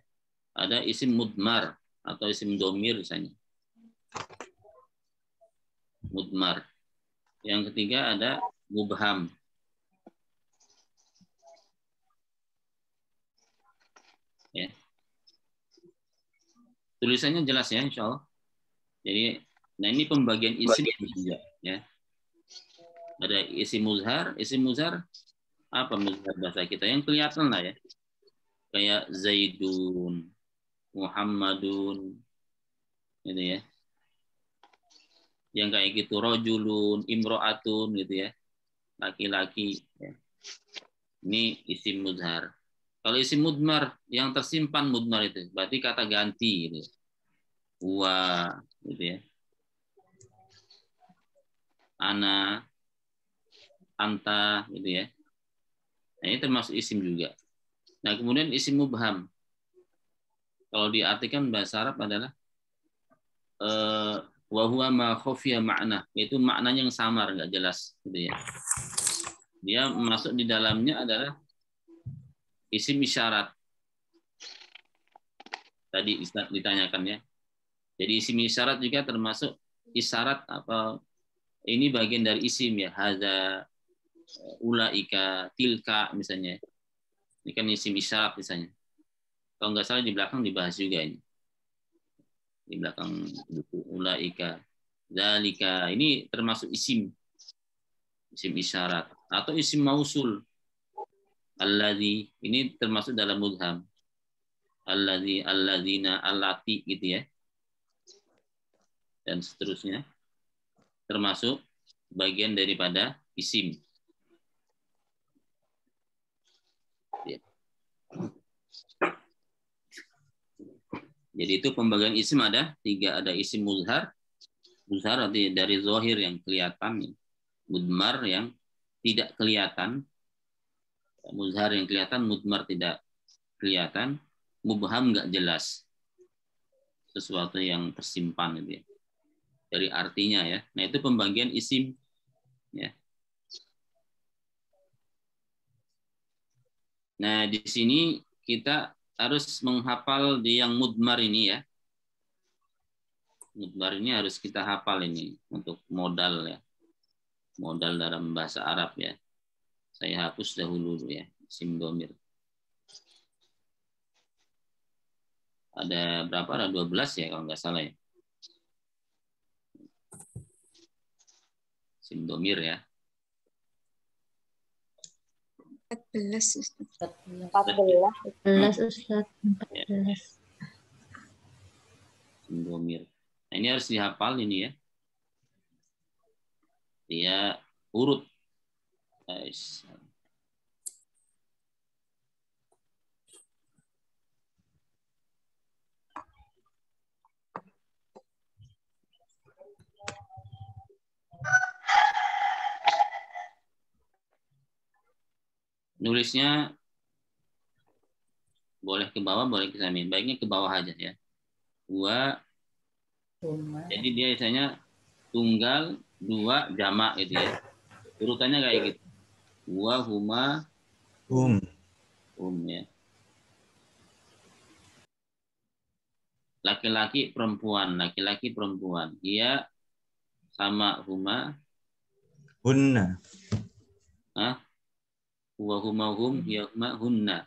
Ada isim mudmar atau isim domir misalnya. Mudmar. Yang ketiga ada mubham. Ya. Tulisannya jelas ya, insya Allah. Jadi, nah ini pembagian isim juga ya. Ada isim muzhar. Isim muzhar apa muzhar bahasa kita? Yang kelihatan lah ya. Kayak Zaidun, Muhammadun, gitu ya. Yang kayak gitu, rojulun, imro'atun, gitu ya. Laki-laki. Ya. Ini isim muzhar. Kalau isim mudmar, yang tersimpan mudmar itu, berarti kata ganti. Gitu. Wa, gitu ya. Ana, anta gitu ya. Nah, ini termasuk isim juga. Nah, kemudian isim mubham. Kalau diartikan bahasa Arab adalah wa huwa ma khafiya ma'na, yaitu maknanya yang samar, nggak jelas gitu ya. Dia masuk di dalamnya adalah isim isyarat. Tadi ditanyakan ya. Jadi isim isyarat juga termasuk isyarat apa, ini bagian dari isim ya. Hadza, ulaika, tilka misalnya. Ini kan isim isyarat misalnya. Kalau nggak salah di belakang dibahas juga ini. Di belakang buku ulaika, dzalika, ini termasuk isim isyarat atau isim mausul. Alladzi, ini termasuk dalam mudham. Alladzi, alladzina, allati gitu ya. Dan seterusnya. Termasuk bagian daripada isim. Ya. Jadi itu pembagian isim ada 3, ada isim muzhar. Muzhar dari zahir yang kelihatan, mudmar yang tidak kelihatan, muzhar yang kelihatan, mudmar tidak kelihatan, mubham nggak jelas, sesuatu yang tersimpan gitu ya, dari artinya ya. Nah itu pembagian isim ya. Nah di sini kita harus menghafal di yang mudmar ini ya. Mudmar ini harus kita hafal ini untuk modal ya. Modal dalam bahasa Arab ya. Saya hapus dahulu ya, isim dhamir. Ada berapa? Ada 12 ya kalau nggak salah ya. Isim dhamir ya. 14 Ustaz. 14 Ustaz. 14. Isim dhamir. Nah, ini harus dihafal ini ya. Dia urut. Nulisnya boleh ke bawah, boleh ke samping. Baiknya ke bawah aja ya. Jadi dia biasanya tunggal, 2, jamak gitu ya. Urutannya kayak gitu. Wa, huma, ya. Laki-laki, perempuan. Laki-laki, perempuan. Dia sama huma. Hunna. Hah? Wa, huma, hum. Ya, huma, hunna.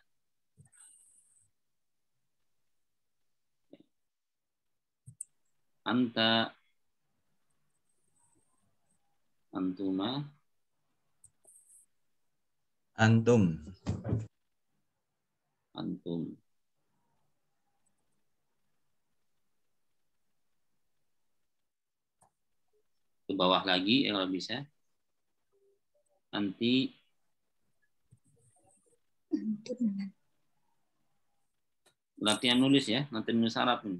Anta, antuma, Antum. antum. Ke bawah lagi ya kalau bisa. Anti, latihan nulis ya, nanti nulis Arab ini.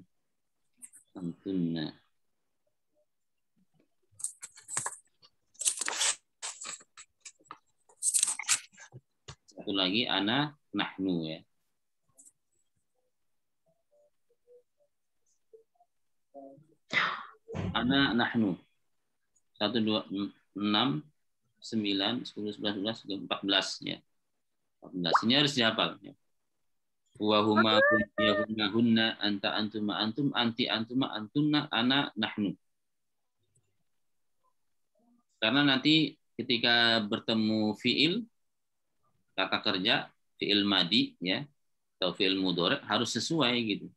Antunna. Satu lagi ana, nahnu ya. Ana, nahnu. 1, 2, 6, 9, 10, 11, 12, 14 ya. 14 ini harus dihafal ya. Wa huma, ya huma, hunna, anta, antuma, antum, anti, antuma, antunna, ana, nahnu. Karena nanti ketika bertemu fiil, kata kerja, fiil madi ya, atau fiil mudhari harus sesuai gitu.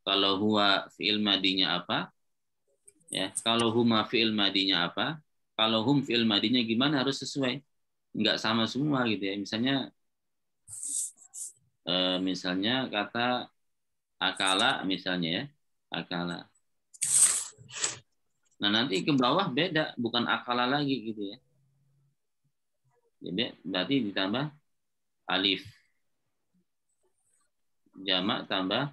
Kalau huwa fiil madinya apa? Ya, kalau huma fiil madinya apa? Kalau hum fiil madinya gimana, harus sesuai. Enggak sama semua gitu ya. Misalnya kata akala misalnya ya, akala. Nah, nanti ke bawah beda, bukan akala lagi gitu ya. Jadi berarti ditambah alif. Jamak tambah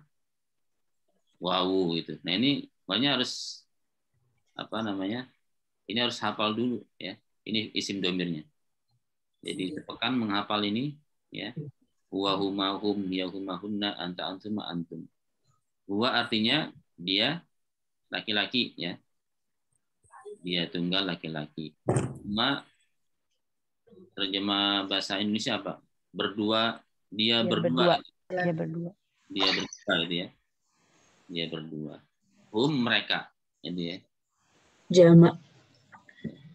wawu gitu. Nah, ini makanya harus apa namanya? Ini harus hafal dulu ya. Ini isim domirnya. Jadi sepekan menghafal ini, ya. Huwa huma hum ya huma hunna anta antum antum. Huwa artinya dia laki-laki, ya. Dia tunggal laki-laki. Huma terjemah bahasa Indonesia apa? Berdua, dia berdua. Dia berdua. Dia berdua gitu ya. Dia berdua. Hum mereka, gitu ya. Jamak.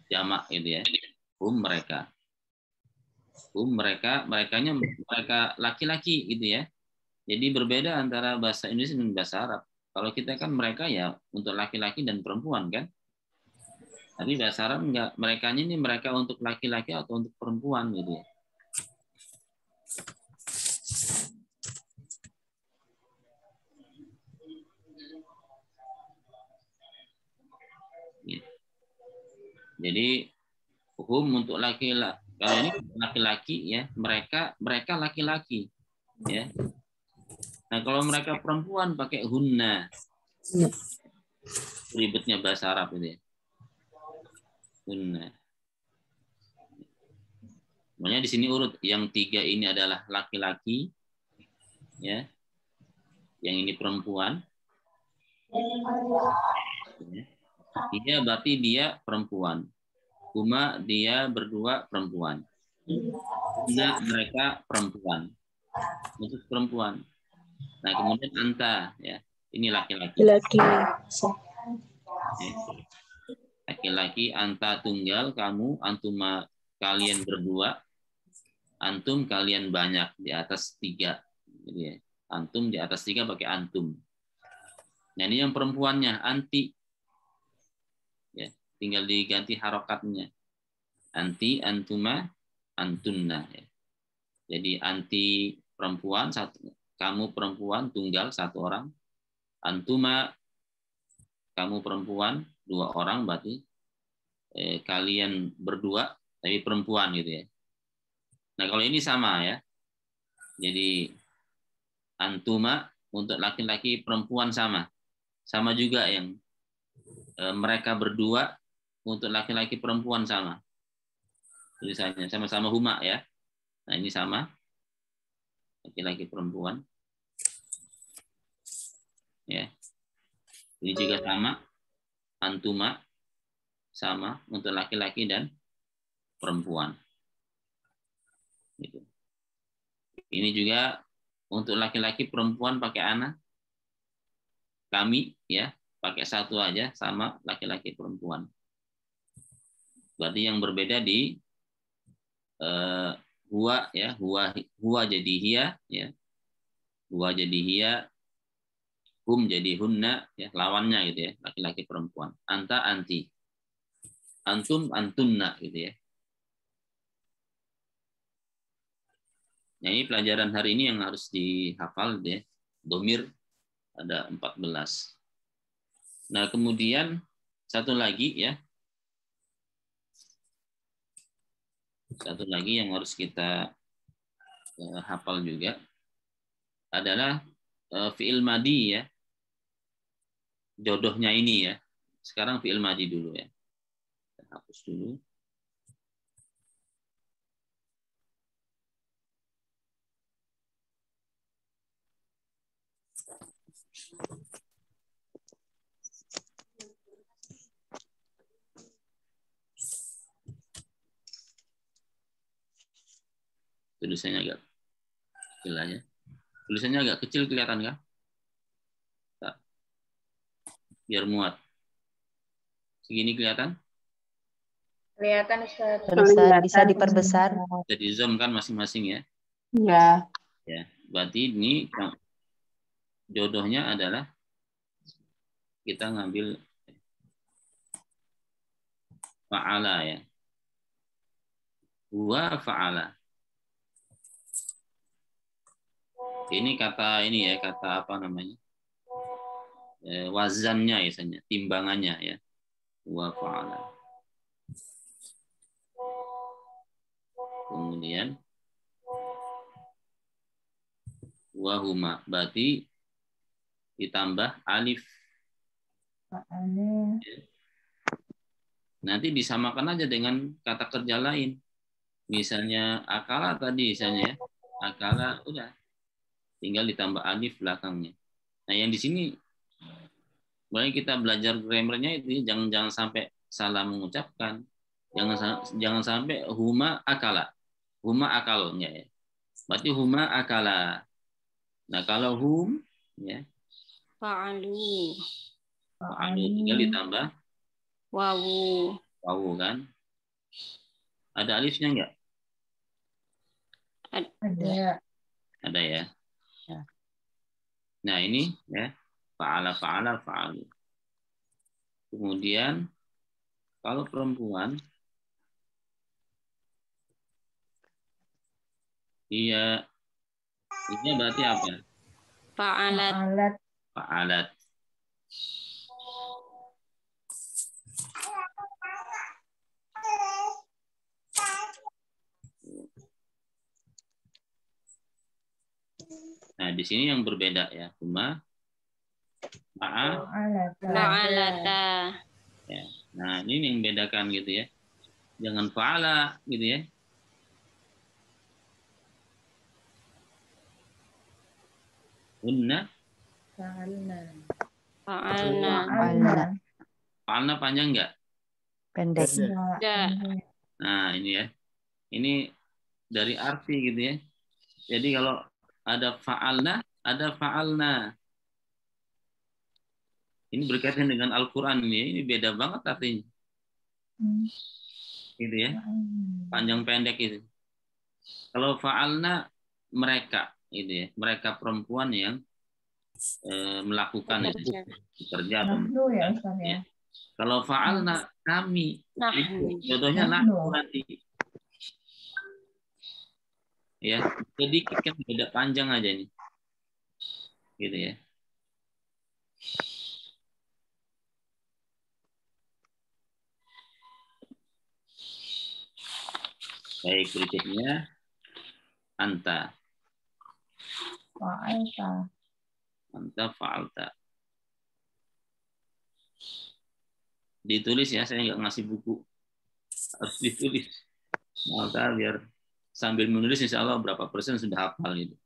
Jamak gitu ya. Hum mereka. Merekanya mereka laki-laki gitu ya. Jadi berbeda antara bahasa Indonesia dan bahasa Arab. Kalau kita kan mereka ya untuk laki-laki dan perempuan kan. Tapi bahasa Arab enggak, merekanya ini mereka untuk laki-laki atau untuk perempuan gitu ya. Jadi hukum untuk laki-laki. Kalau ini laki-laki ya, mereka laki-laki ya. Nah, kalau mereka perempuan pakai hunna. Ribetnya bahasa Arab itu ya. Hunna. Makanya di sini urut yang 3 ini adalah laki-laki ya. Yang ini perempuan. Ya. Dia berarti dia perempuan. Huma dia berdua perempuan. Nah, mereka perempuan. Khusus perempuan. Nah, kemudian anta ya. Ini laki-laki. Laki-laki anta tunggal, kamu antuma kalian berdua. Antum kalian banyak di atas 3. Jadi ya, antum di atas 3 pakai antum. Nah, ini yang perempuannya anti. Ya, tinggal diganti harokatnya. Anti, antuma, antunna. Ya. Jadi anti perempuan, kamu perempuan tunggal 1 orang. Antuma, kamu perempuan 2 orang berarti kalian berdua tapi perempuan gitu ya. Nah kalau ini sama ya. Jadi antuma untuk laki-laki perempuan sama. Sama juga yang mereka berdua untuk laki-laki perempuan sama. Tulisannya sama-sama huma ya. Nah ini sama. Laki-laki perempuan. Ya. Ini juga sama. Antuma sama untuk laki-laki dan perempuan. Gitu. Ini juga untuk laki-laki perempuan pakai ana. Kami ya pakai 1 aja sama laki-laki perempuan. Berarti yang berbeda di huwa ya, huwa jadi hiya ya. Huwa jadi hiya, hum jadi hunna ya, lawannya gitu ya, laki-laki perempuan. Anta anti. Antum antunna gitu ya. Nah, ini pelajaran hari ini yang harus dihafal deh. Domir ada 14. Nah, kemudian satu lagi ya. Satu lagi yang harus kita hafal juga adalah fi'il madi ya. Jodohnya ini ya. Sekarang fi'il madi dulu ya. Kita hapus dulu. Tulisannya agak kecil aja. Tulisannya agak kecil kelihatan kah? Biar muat. Segini kelihatan? Kelihatan Ustaz. Bisa diperbesar. Jadi zoom kan masing-masing ya? Ya. Ya, berarti ini jodohnya adalah kita ngambil fa'ala ya. Huwa fa'ala. Ini kata ini ya, kata apa namanya? Wazannya misalnya, timbangannya ya. Huwa fa'ala. Kemudian wahuma, berarti ditambah alif. nanti disamakan aja dengan kata kerja lain. Misalnya akala tadi misalnya ya. Akala udah tinggal ditambah alif belakangnya. Nah, yang di sini mulai kita belajar grammarnya itu jangan sampai salah mengucapkan. Jangan sampai huma akala. Huma akal enggak ya. Berarti huma akala. Nah, kalau hum ya Fa'alu. fa'alu tinggal ditambah Wawu. wawu kan. Ada alifnya enggak? Ada. Ada ya. Nah, ini ya. Fa'ala fa'ala fa'alu. Kemudian kalau perempuan iya ini berarti apa? Fa'alat. Alat. Fa'alat. Nah, di sini yang berbeda ya. Huma Fa'alata. ya. Nah, ini yang membedakan gitu ya. Jangan fa'ala gitu ya. Hunna. Fa'alna. Fa'alna panjang enggak? Pendek. Enggak. Nah, ini ya. Ini dari arti gitu ya. Jadi kalau ada fa'alna, ada fa'alna. Ini berkaitan dengan Al-Quran ini. Ini beda banget artinya. Gitu ya. Panjang pendek itu. Kalau fa'alna mereka gitu ya. Mereka perempuan yang melakukan itu. Bekerja. Nahnu ya Ustaz ya. Kalau fa'alna kami. Nahnu. Jodohnya nahnu nanti. Ya, sedikit kan beda panjang aja nih. Gitu ya. Baik, berikutnya anta. Fa'alta. Anta fa'alta. Ditulis ya, saya nggak ngasih buku. Harus ditulis. Maka biar sambil menulis insya Allah berapa persen sudah hafal gitu.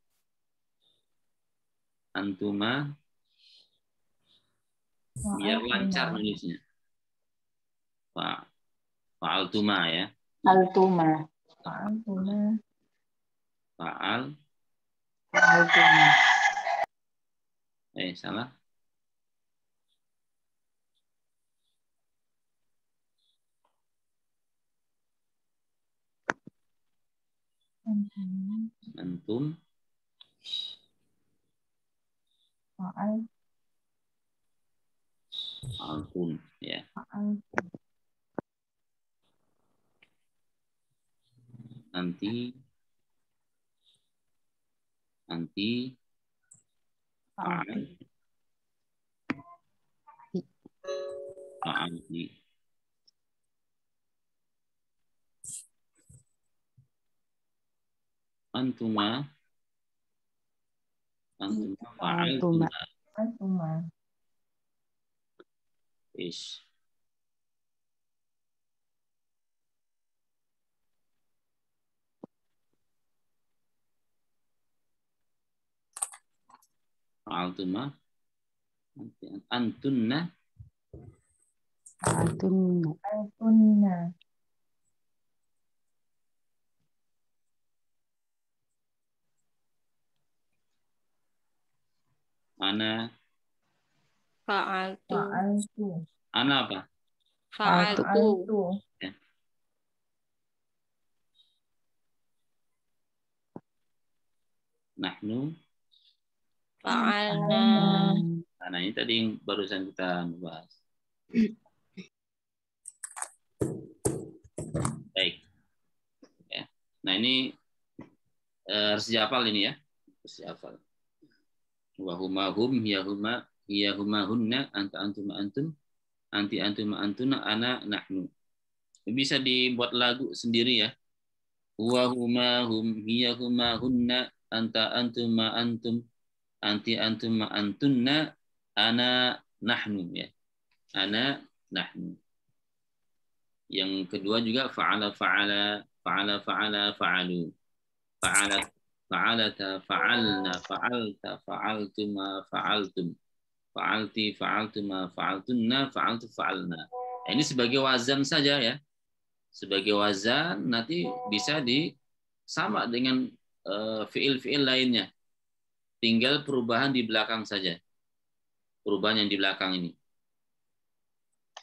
Antuma biar lancar nulisnya. Fa'altuma ya. Altuma. Fa'altuma. Altuma. Salah. Antum. Fa'altum ya. Nanti fa'alti. Antuma fa'altuma. Ish. Fa'altuma. Antunna. Ana. Fa'altu. Ana apa? Fa'altu. Ya. Nahnu. Fa'alna. Nah, ini tadi yang barusan kita bahas. Baik. Ya. Nah, ini harus dihafal ini ya. Harus dihafal. Wa huma hum hiya huma hunna anta antuma antum anti antuma antuna ana nahnu. Bisa dibuat lagu sendiri ya. Wa huma hum hiya huma hunna anta antuma antum anti antuma antunna ana nahnu ya. Ana nahnu. Yang kedua juga fa'ala fa'ala, fa'ala fa'ala fa'alu. Fa'ala fa'alata fa'alna, fa'alta fa'altuma fa'altum. Fa'alti fa'altuma fa'altunna, fa'altu fa'alna. Nah, ini sebagai wazan saja ya. Sebagai wazan nanti bisa sama dengan fiil-fiil lainnya. Tinggal perubahan di belakang saja. Perubahan yang di belakang ini.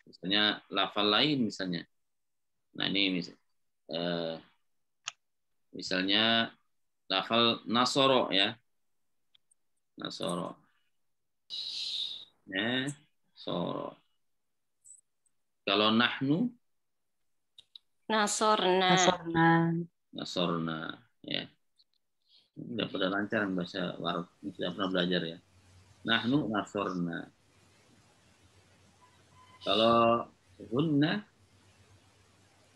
Misalnya lafal lain misalnya. Nah ini misalnya lafal nasoro ya. Nasoro. Nasoro. Kalau nahnu Nasorna. Nasorna ya. Sudah pada lancar bahasa Arab, sudah pernah belajar ya. Nahnu nasorna. Kalau hunna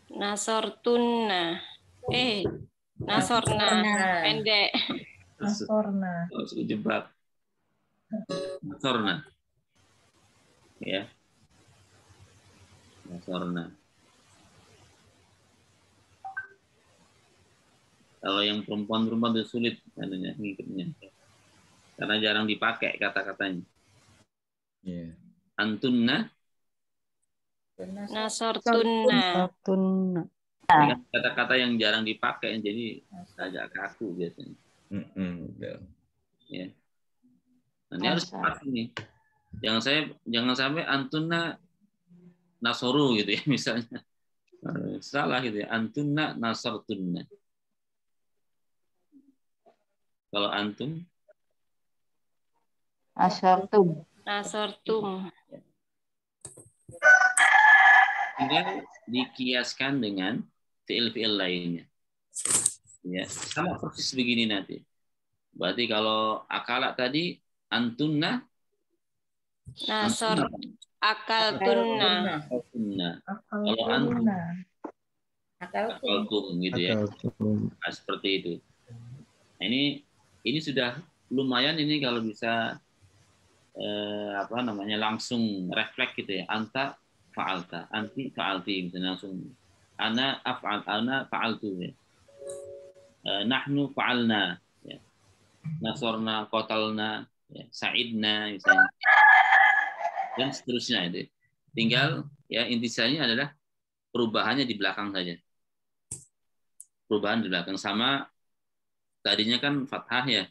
Nasortunna. Nasorna. Pendek. Nasorna. Harus dijebak. Nasorna. Ya. Nasorna. Kalau yang perempuan-perempuan itu sulit ngikutnya. Karena jarang dipakai kata-katanya. Yeah. Antunna. Nasortunna. Kata-kata yang jarang dipakai jadi agak kaku biasanya. Ya. Nah, ini harus tepat nih. Jangan sampai antunna nasoru gitu ya misalnya. Salah gitu ya. Antunna nasartunna. Kalau antum Nasortum. tinggal dikiaskan dengan fiil-fiil lainnya. Ya, sama persis begini nanti. Berarti kalau akala tadi antunna Nasor akaltunna. Kalau antum akaltum gitu ya. Nah, seperti itu. Nah, ini sudah lumayan ini kalau bisa langsung refleks gitu ya. Anta fa'alta, anti fa'alti gitu langsung. Ana af'al, ana fa'altu ya. Nahnu fa'alna ya. Nasorna, qatalna, ya. Sa'idna misalnya. Dan seterusnya itu. Tinggal ya intisarinya adalah perubahannya di belakang saja. Perubahan di belakang sama tadinya kan fathah ya.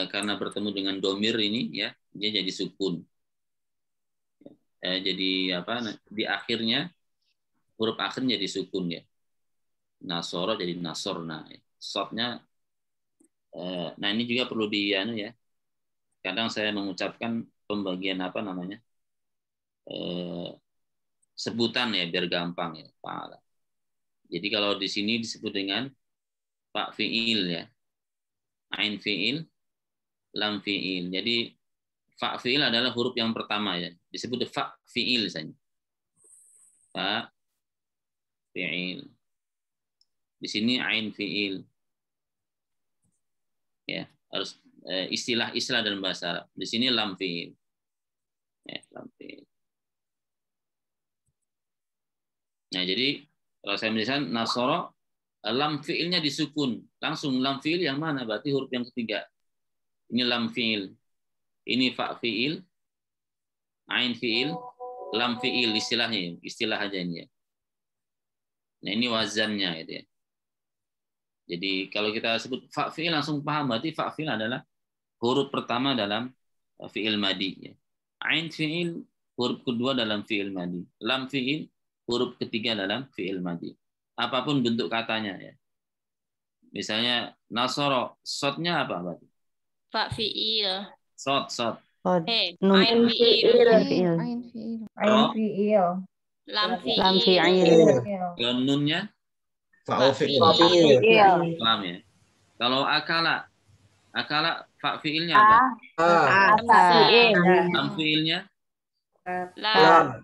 Karena bertemu dengan domir ini ya, dia jadi sukun. Jadi di akhirnya huruf akhir jadi sukun ya. Nasoro jadi nasorna. Sotnya nah ini juga perlu ya. Kadang saya mengucapkan pembagian sebutan ya biar gampang ya. Fa'ala. Jadi kalau di sini disebut dengan fa fiil ya. Ain fiil, lam fiil. Jadi fa fiil adalah huruf yang pertama ya. Disebut fa fiil saja. Fa fiil. Di sini ain fiil. Ya, harus istilah-istilah dalam bahasa Arab. Di sini lam fiil. Ya, lam fiil. Nah, jadi kalau saya menuliskan nasoro, lam fiilnya disukun. Langsung lam fiil yang mana? Berarti huruf yang ketiga. Ini lam fiil. Ini fa fiil. Ain fiil. Lam fiil istilahnya. Istilah aja ini ya. Nah, ini wazannya gitu ya. Jadi kalau kita sebut fa fiil langsung paham. Berarti fa fiil adalah huruf pertama dalam fiil madi. Ya. Ain fiil huruf kedua dalam fiil madi. Lam fiil huruf ketiga dalam fiil madi. Apapun bentuk katanya ya. Misalnya nasoro, sotnya apa berarti? Fa fiil. Sot. Ain fiil. Ain fiil. Lam fiil. Kalau nunnya? Fa fiil. Lam ya. Kalau akala fa fiilnya apa? Lam fiilnya? Lam.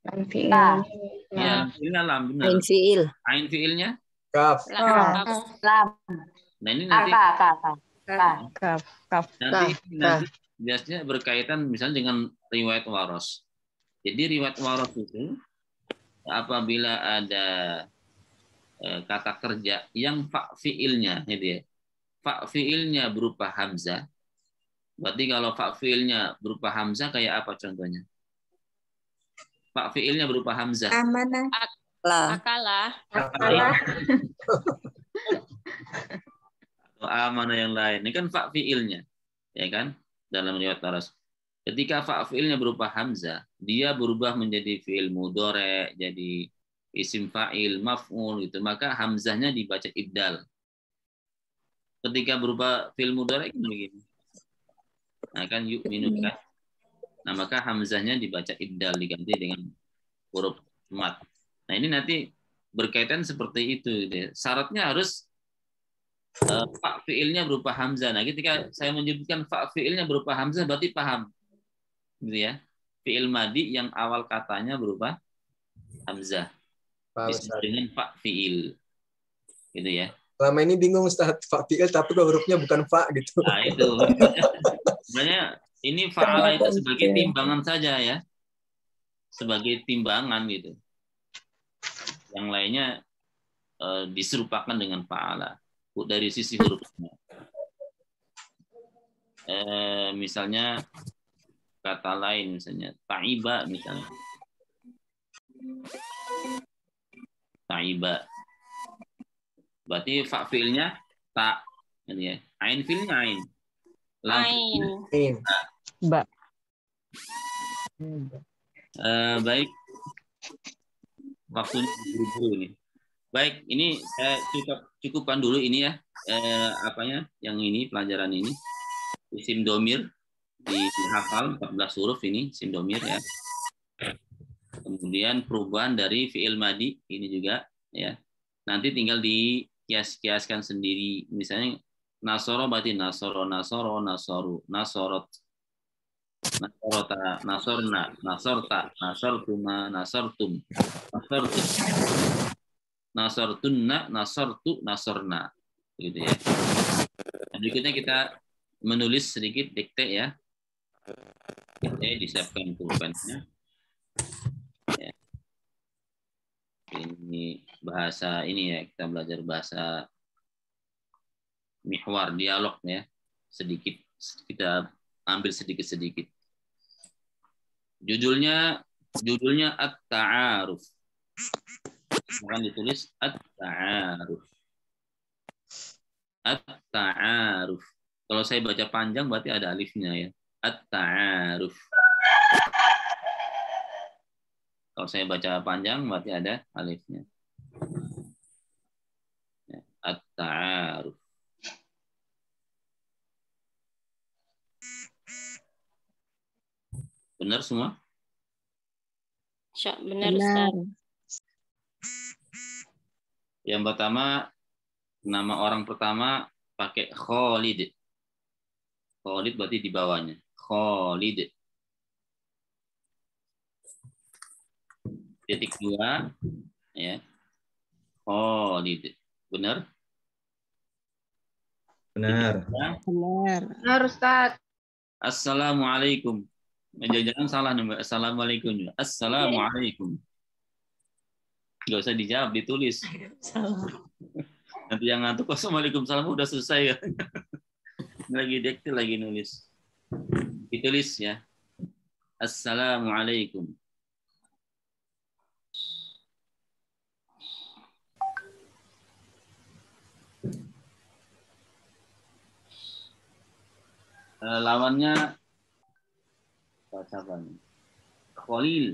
Lam fiil. Ya, fiilnya lam benar. Ain fiilnya? Kaf. Lam. Nah, ini nanti Kaf. nanti biasanya berkaitan misalnya dengan riwayat waros. Jadi riwayat waras itu apabila ada kata kerja yang fa fiilnya, gitu ya. Fa fiilnya berupa hamzah. Berarti kalau fa fiilnya berupa hamzah kayak apa contohnya? Fa fiilnya berupa hamzah. Amanah. Akalah. Atau amanah yang lain. Ini kan fa fiilnya, ya kan? Dalam riwayat waras. Ketika fa fiilnya berupa hamzah, dia berubah menjadi fiil mudhari, jadi isim fa'il, maf'ul gitu, maka hamzahnya dibaca ibdal. Ketika berupa fiil mudhari kan begini. Nah, kan yu'minu kan. Nah, maka hamzahnya dibaca ibdal, diganti dengan huruf mat. Nah, ini nanti berkaitan seperti itu gitu ya. Syaratnya harus fa fiilnya berupa hamzah. Nah, ketika saya menyebutkan fa fiilnya berupa hamzah berarti paham. Gitu ya. Fiil madi yang awal katanya berupa hamzah. Disebut dengan fa fiil. Gitu ya. Selama ini bingung Ustaz, fa fiil tapi kok hurufnya bukan fa gitu. Nah, itu. Sebenarnya ini fa'ala itu sebagai timbangan saja ya. Sebagai timbangan gitu. Yang lainnya diserupakan dengan fa'ala dari sisi hurufnya. Misalnya kata lain misalnya ta'iba misalnya. Ta'iba. Berarti fa fiilnya ta, gitu ya. Ain fiilnya ain. Ain. Ba. Baik. Waktunya buru-buru ini. Baik, ini saya cukupkan dulu ini ya. Apanya? Yang ini pelajaran ini. Isim domir dihafal 14 huruf ini isim domir ya. Kemudian perubahan dari fiil madi ini juga ya. Nanti tinggal dikias-kiaskan sendiri. Misalnya nasoro berarti nasoro, nasoru, nasorot, nasorota, nasorna, nasorta, nasortuma, nasortum, nasortum, nasortunna, nasortu, nasorna. Gitu ya. Berikutnya kita menulis sedikit dikte ya. Dikte disiapkan pulpennya. Ya. Ini bahasa ini ya, kita belajar bahasa mihwar, dialog ya. Sedikit kita ambil sedikit-sedikit. Judulnya At-Ta'aruf. Akan ditulis At-Ta'aruf. At-Ta'aruf. Kalau saya baca panjang berarti ada alifnya ya. At-Ta'aruf. Kalau saya baca panjang berarti ada alifnya. Ya, At-Ta'aruf. Benar semua? Benar, Ustaz. Yang pertama, nama orang pertama pakai Khalid. Khalid berarti di bawahnya. Khalid. Titik 2 ya. Khalid. Benar? Benar. Benar, Ustaz. Assalamualaikum. Jangan salah nih, Mbak. Assalamualaikum. Assalamualaikum. Nggak usah dijawab, ditulis. Nanti yang ngantuk, Assalamualaikum salam udah selesai ya. Lagi dikte, lagi nulis. Ditulis ya. Assalamualaikum. Lawannya apa nih? Khalil.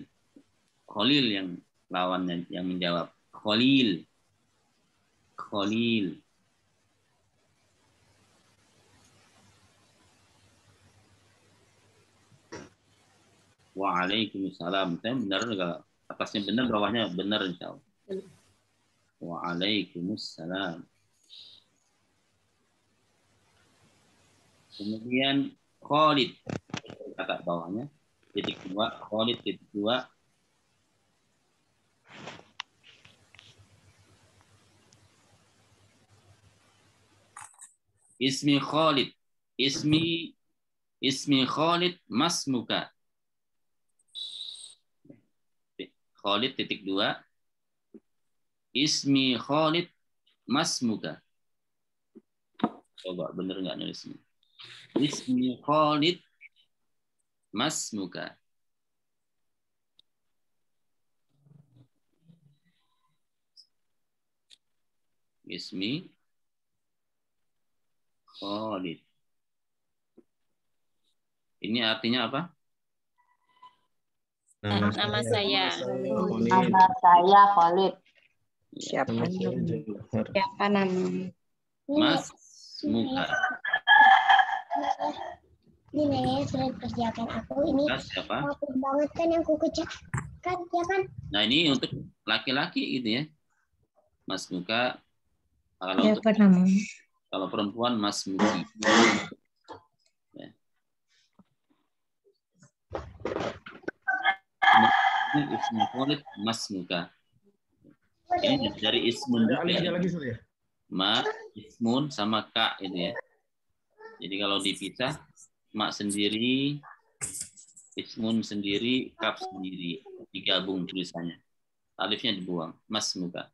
Khalil yang lawannya yang menjawab. Khalil. Khalil. Waalaikumsalam. Benar enggak? Atasnya benar, bawahnya benar insyaallah. Waalaikumsalam. Kemudian Khalid. Kata bawahnya. Titik 2. Khalid titik 2. Ismi Khalid. Ismi Khalid masmuka. Khalid titik 2. Ismi Khalid masmuka. Coba bener nggak nulisnya? Ismi Khalid masmuka. Ismi Khalid. Ini artinya apa? Nama saya. Nama saya Khalid. Siapa namanya? Siapa namanya? Mas Muka. Ini surat persiapan aku ini. Siapa? Bagus banget kan yang aku kerjakan, ya kan? Nah, ini untuk laki-laki gitu ya. Mas Muka. Kalau Siapa namanya? kalau perempuan Mas Muki. Ya. Ini ismu Khalid Mas Muka. Ini dari ismun juga. Alifnya lagi ya? Ma, ismun sama ka itu ya. Jadi kalau dipisah, ma sendiri, ismun sendiri, kaf sendiri, digabung tulisannya. Alifnya dibuang, mas muka.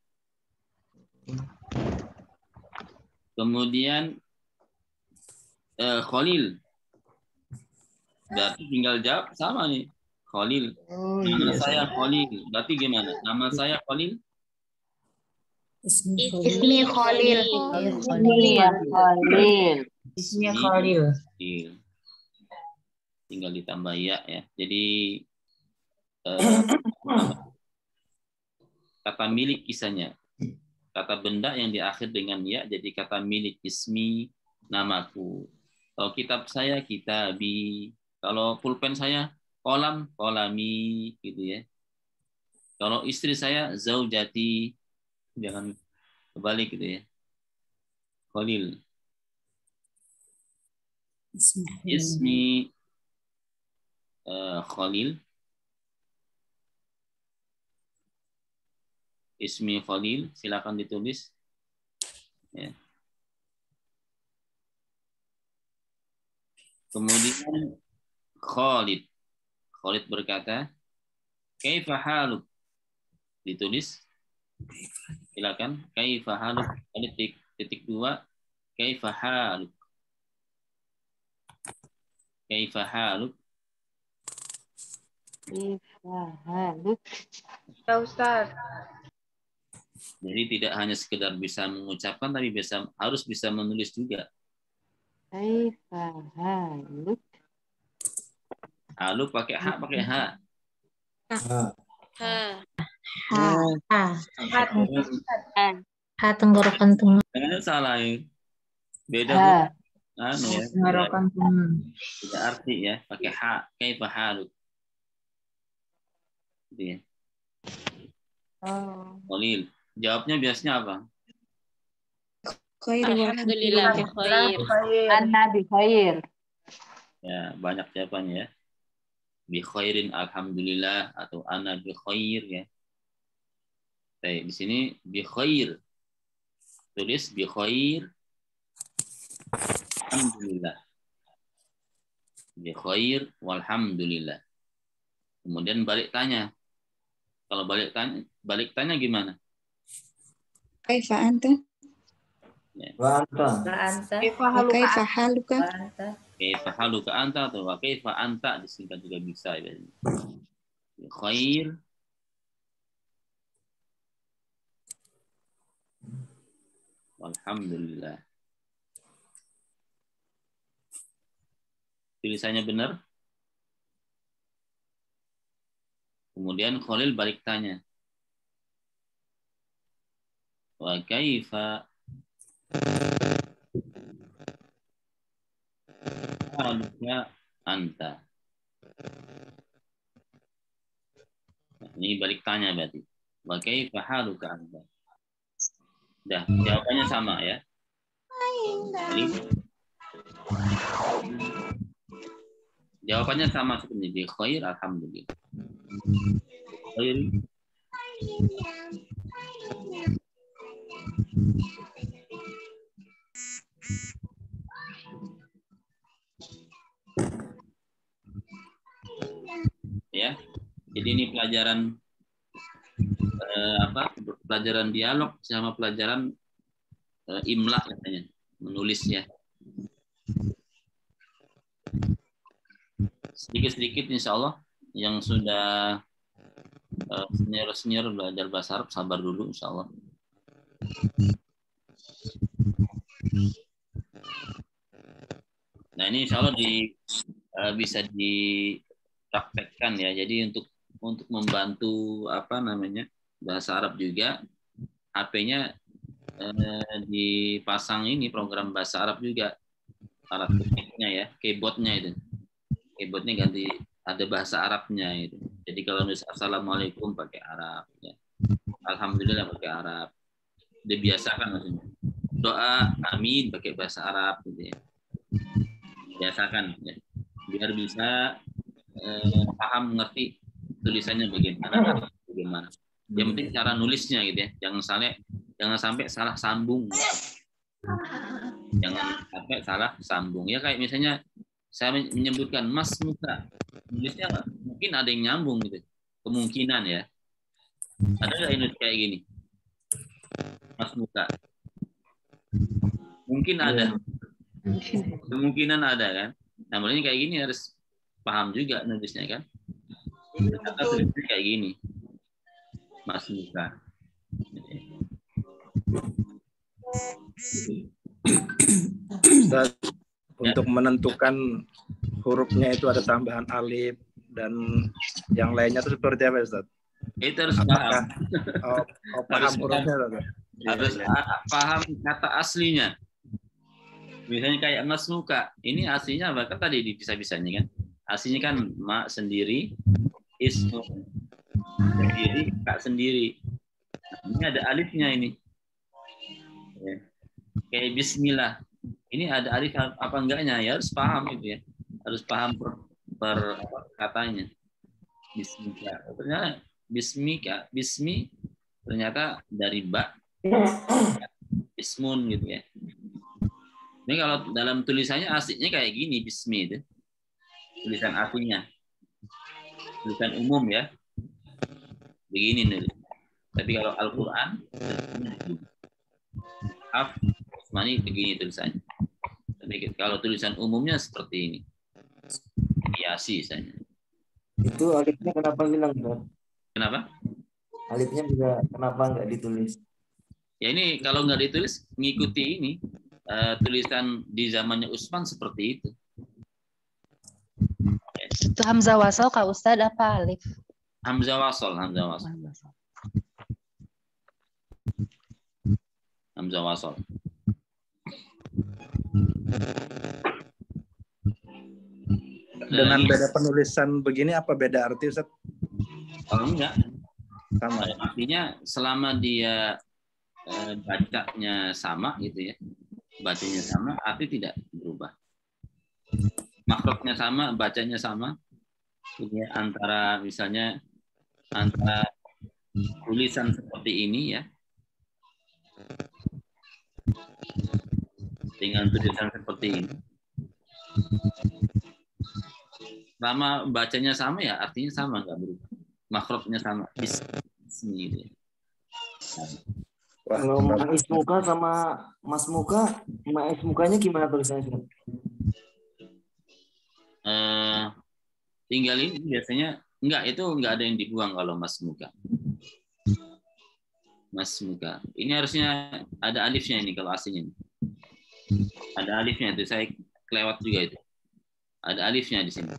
Kemudian Khalil. Berarti tinggal jawab sama nih. Khalil. Nama saya Khalil. Berarti gimana? Nama saya Khalil? Ismi Khalil. Ismi Khalil. Tinggal ditambah ya. Jadi kata milik kisahnya. Kata benda yang diakhir dengan ya jadi kata milik, ismi, namaku. Kalau kitab saya kitabi. Kalau pulpen saya kolam, kolami gitu ya. Kalau istri saya zaujati. Jangan kebalik gitu ya. Khalil. Ismi Khalil. Ismi Khalil, silakan ditulis. Ya. Kemudian Khalid. Khalid berkata, "Kaifa haluk?" Ditulis. Silakan. Kaifa haluk? Titik 2. Kaifa haluk? Kaifa haluk? Kaifa haluk? Ya Ustaz. Jadi tidak hanya sekedar bisa mengucapkan, tapi harus bisa menulis juga. Kaifa haluk? Haluk pakai ha, pakai ha. Ha tenggorokan tengah. Jangan salah ya. Beda ya. Tenggorokan tengah. Tidak arti ya, pakai ha. Kaifa haluk? Gitu ya. Khalil. Jawabnya biasanya apa? Alhamdulillah bi khair. Ana bi khair. Ya, banyak jawabannya ya. Bi khairin alhamdulillah atau ana bi khair ya. Baik, di sini bi khair. Tulis bi khair. Alhamdulillah. Bi khair walhamdulillah. Kemudian balik tanya. Kalau balik tanya gimana? Kaifa anta? Wa anta. Kaifa haluka? Kaifa haluka anta atau wa kaifa anta disingkat juga bisa ya. Khair. Alhamdulillah. Tulisannya benar. Kemudian Khalil balik tanya. Wa kaifa haluka anta. Nah, ini balik tanya berarti. Wa kaifa haluka anta. Dah, jawabannya sama ya. Jawabannya sama seperti bi khair alhamdulillah. Khair. Ya. Jadi ini pelajaran pelajaran dialog sama pelajaran imla katanya, menulis ya. Sedikit-sedikit insya Allah yang sudah senior belajar bahasa Arab sabar dulu insya Allah. Nah ini insya Allah bisa dipraktekkan ya. Jadi untuk membantu bahasa Arab juga, HP-nya dipasang ini program bahasa Arab juga, alat ketiknya ya, keyboardnya itu. Keyboardnya ganti ada bahasa Arabnya itu. Jadi kalau nulis assalamualaikum pakai Arab ya. Alhamdulillah pakai Arab. Dibiasakan maksudnya. Doa amin pakai bahasa Arab gitu ya. Biasakan ya. Biar bisa paham ngerti tulisannya bagaimana. Yang penting cara nulisnya gitu ya. Jangan sampai salah sambung. Jangan sampai salah sambung. Ya kayak misalnya saya menyebutkan Mas Muka, nulisnya mungkin ada yang nyambung gitu, kemungkinan ya. Ada nggak ini kayak gini, Mas Muka? Mungkin ada, kemungkinan ada kan. Nah, makanya kayak gini harus paham juga nulisnya kan. Ternyata tulisnya kayak gini, Mas Muka. Untuk menentukan hurufnya itu ada tambahan alif dan yang lainnya itu seperti apa, Ustaz? Itu harus paham. Paham hurufnya, Ustaz? Harus paham kata aslinya. Misalnya kayak Mas Muka, ini aslinya apa? Kan tadi dipisah-pisahnya kan. Aslinya kan ma sendiri, ismu sendiri, kak sendiri. Ini ada alifnya ini. Ya. Kayak Bismillah. Ini ada alif apa enggaknya ya, harus paham itu ya, harus paham per katanya. Bismika, ternyata bismi ternyata dari ba, ismun gitu ya. Ini kalau dalam tulisannya aslinya kayak gini, bismi itu tulisan aslinya, tulisan umum ya, begini nih. Tapi kalau Al-Quran Osmani begini tulisannya. Tapi kalau tulisan umumnya seperti ini. Hiasi misalnya. Itu alifnya kenapa hilang, Bro? Kenapa? Alifnya juga kenapa nggak ditulis? Ya ini kalau nggak ditulis ngikuti ini tulisan di zamannya Utsman seperti itu. Itu hamzah wasal Kak Ustadz apa alif? Hamzah wasal, hamzah wasal. Hamzah wasal. Dengan beda penulisan begini apa beda arti, Ustaz? Kalau enggak sama ya? Artinya selama dia bacanya sama gitu ya, bacanya sama, arti tidak berubah. Makrotnya sama, bacanya sama. Jadi antara misalnya antara tulisan seperti ini ya dengan tulisan seperti ini, sama bacanya sama ya, artinya sama, nggak berubah. Makrotnya sama, ismi gitu ya. Kalau Mas Muka sama Mas Muka, Mas Mukanya gimana tulisannya? Tinggal ini biasanya itu nggak ada yang dibuang kalau Mas Muka. Mas Muka. Ini harusnya ada alifnya ini kalau aslinya. Ada alifnya itu, saya kelewat juga itu. Ada alifnya di sini.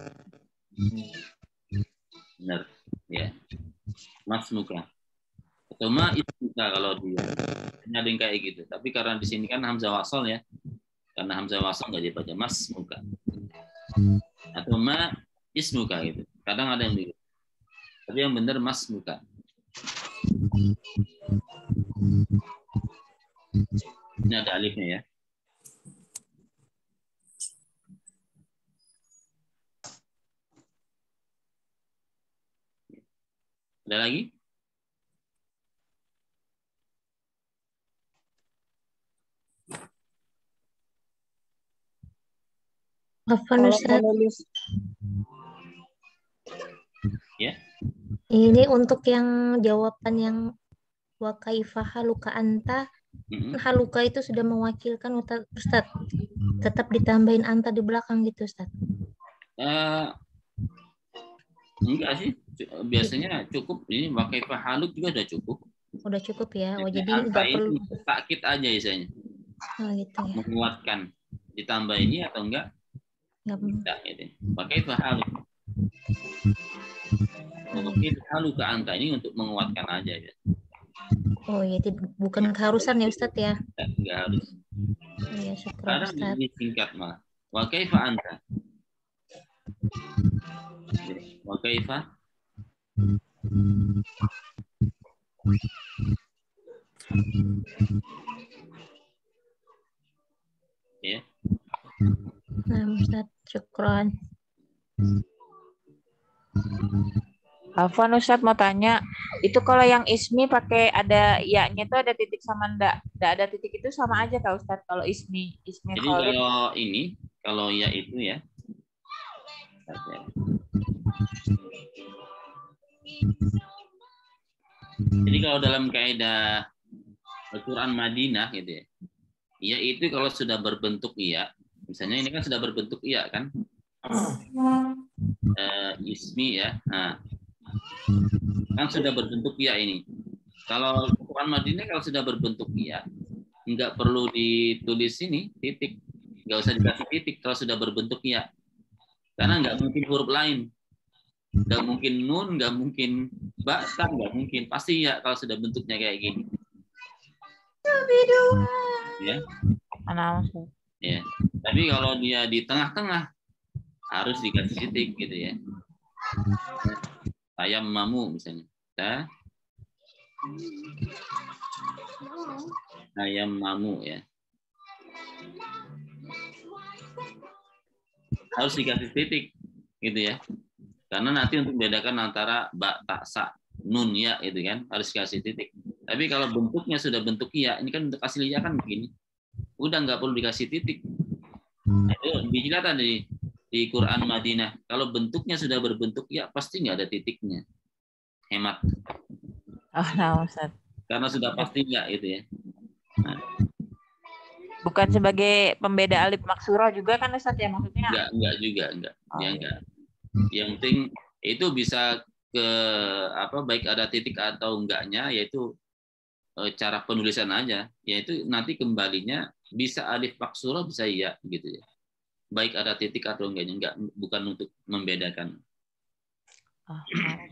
Benar, ya. Mas Muka. Atau ma ismuka kalau dia. Ada yang kayak gitu. Tapi karena di sini kan hamzah wasal ya. Karena hamzah wasal nggak dibaca Mas Muka. Atau ma ismuka gitu. Kadang ada yang begitu. Tapi yang benar Mas Muka. Ini ada alifnya ya. Ada lagi? Afwan Ustaz. Ya. Ini untuk yang jawaban yang wa kaifa haluka anta. Haluka itu sudah mewakilkan Ustaz. Tetap ditambahin anta di belakang gitu Ustaz. Enggak sih. Biasanya cukup ini wa kaifa haluk juga udah cukup. Udah cukup ya. Oh, jadi anta nggak perlu ini takkid aja isinya. Oh, gitu ya. Menguatkan. Ditambah ini atau enggak? Enggak gitu. Wa kaifa haluk. Mungkin haluka anta ini untuk menguatkan aja ya. Oh ya, bukan keharusan ya Ustadz ya? Enggak harus. Iya, syukur Ustadz. Ini singkat malah. Wa kaifa anta? Wa kaifa? Ya. Nah, Ustadz, syukron. Afwan Ustadz mau tanya, itu kalau yang ismi pakai ada ya-nya itu ada titik sama enggak ada titik itu sama aja Kak Ustadz kalau ismi Jadi Khalid. kalau ini, kalau ya itu ya. Jadi kalau dalam kaidah Al-Quran Madinah gitu ya. Ya itu kalau sudah berbentuk iya, misalnya ini kan sudah berbentuk iya kan? Ismi ya. Nah, kan sudah berbentuk ya ini. Kalau Quran Madinah kalau sudah berbentuk ya, nggak perlu ditulis ini titik, nggak usah dikasih titik kalau sudah berbentuk ya, karena nggak mungkin huruf lain, nggak mungkin nun, nggak mungkin ba, nggak mungkin, pasti ya kalau sudah bentuknya kayak gini. Ya. Ya. Tapi kalau dia di tengah-tengah harus dikasih titik gitu ya. Ayam mamu misalnya. Ayam mamu ya. Harus dikasih titik gitu ya. Karena nanti untuk membedakan antara ba, ta, sa, nun ya itu kan harus dikasih titik. Tapi kalau bentuknya sudah bentuk ya, ini kan untuk aslinya kan begini. Udah nggak perlu dikasih titik. Nah, itu dijelaskan di Quran Madinah. Kalau bentuknya sudah berbentuk ya pasti nggak ada titiknya. Hemat. Oh, nah, Ustaz. Karena sudah pasti nggak itu ya. Nah. Bukan sebagai pembeda alif maksura juga kan Ustaz ya maksudnya? Enggak juga, enggak. Oh, ya enggak. Yang penting itu bisa ke apa baik ada titik atau enggaknya yaitu cara penulisan aja. Yaitu nanti kembalinya bisa alif maksura bisa iya gitu ya. Baik ada titik atau enggaknya, enggak bukan untuk membedakan.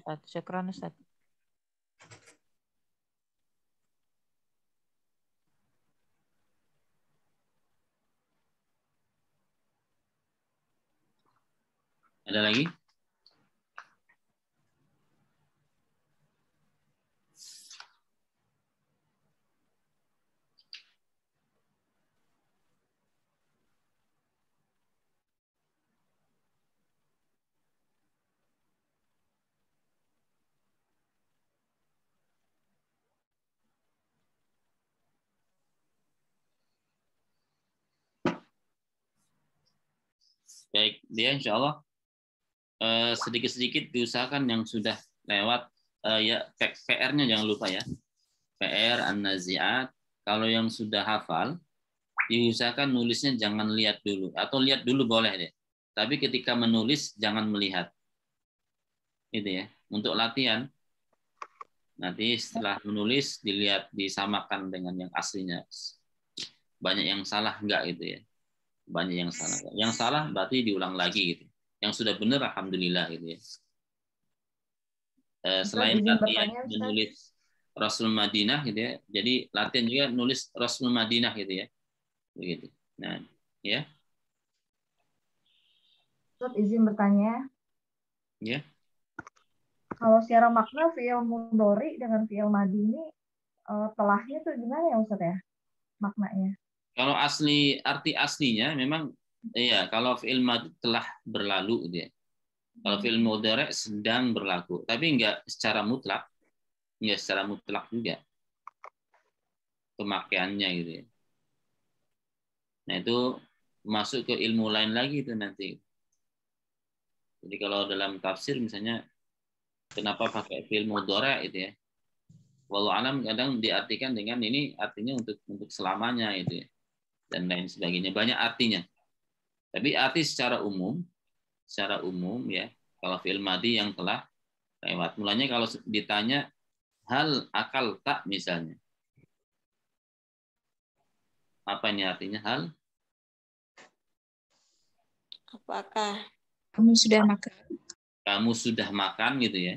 Ustaz, syukran Ustaz. Ada lagi? Baik, dia insya Allah sedikit-sedikit diusahakan yang sudah lewat ya PR-nya jangan lupa ya. PR An-Nazi'at kalau yang sudah hafal diusahakan nulisnya jangan lihat dulu atau lihat dulu boleh deh. Tapi ketika menulis jangan melihat. Itu ya. Untuk latihan nanti setelah menulis dilihat disamakan dengan yang aslinya. Banyak yang salah enggak gitu ya. Banyak yang salah. Yang salah berarti diulang lagi gitu. Yang sudah benar alhamdulillah gitu ya. Selain latihan menulis Rasul Madinah gitu ya. Jadi latihan juga nulis Rasul Madinah gitu ya. Begitu. Nah, ya. Ustaz izin bertanya. Ya. Kalau secara makna fi'il mudhari dengan fi'il madi ini telahnya tuh gimana ya Ustaz ya? Maknanya. Kalau arti aslinya memang iya kalau fi'il madi telah berlalu gitu ya. Kalau fi'il mudhari sedang berlaku, tapi enggak secara mutlak. Enggak secara mutlak juga. Pemakaiannya gitu ya. Nah, itu masuk ke ilmu lain lagi itu nanti. Jadi kalau dalam tafsir misalnya kenapa pakai fi'il mudhari itu ya. Wallahu alam kadang diartikan dengan ini artinya untuk selamanya itu ya. Dan lain sebagainya. Banyak artinya. Tapi arti secara umum ya, kalau fi'il madhi yang telah lewat. Mulanya kalau ditanya hal akal tak misalnya. Apa ini artinya hal? Apakah kamu sudah makan? Kamu sudah makan gitu ya.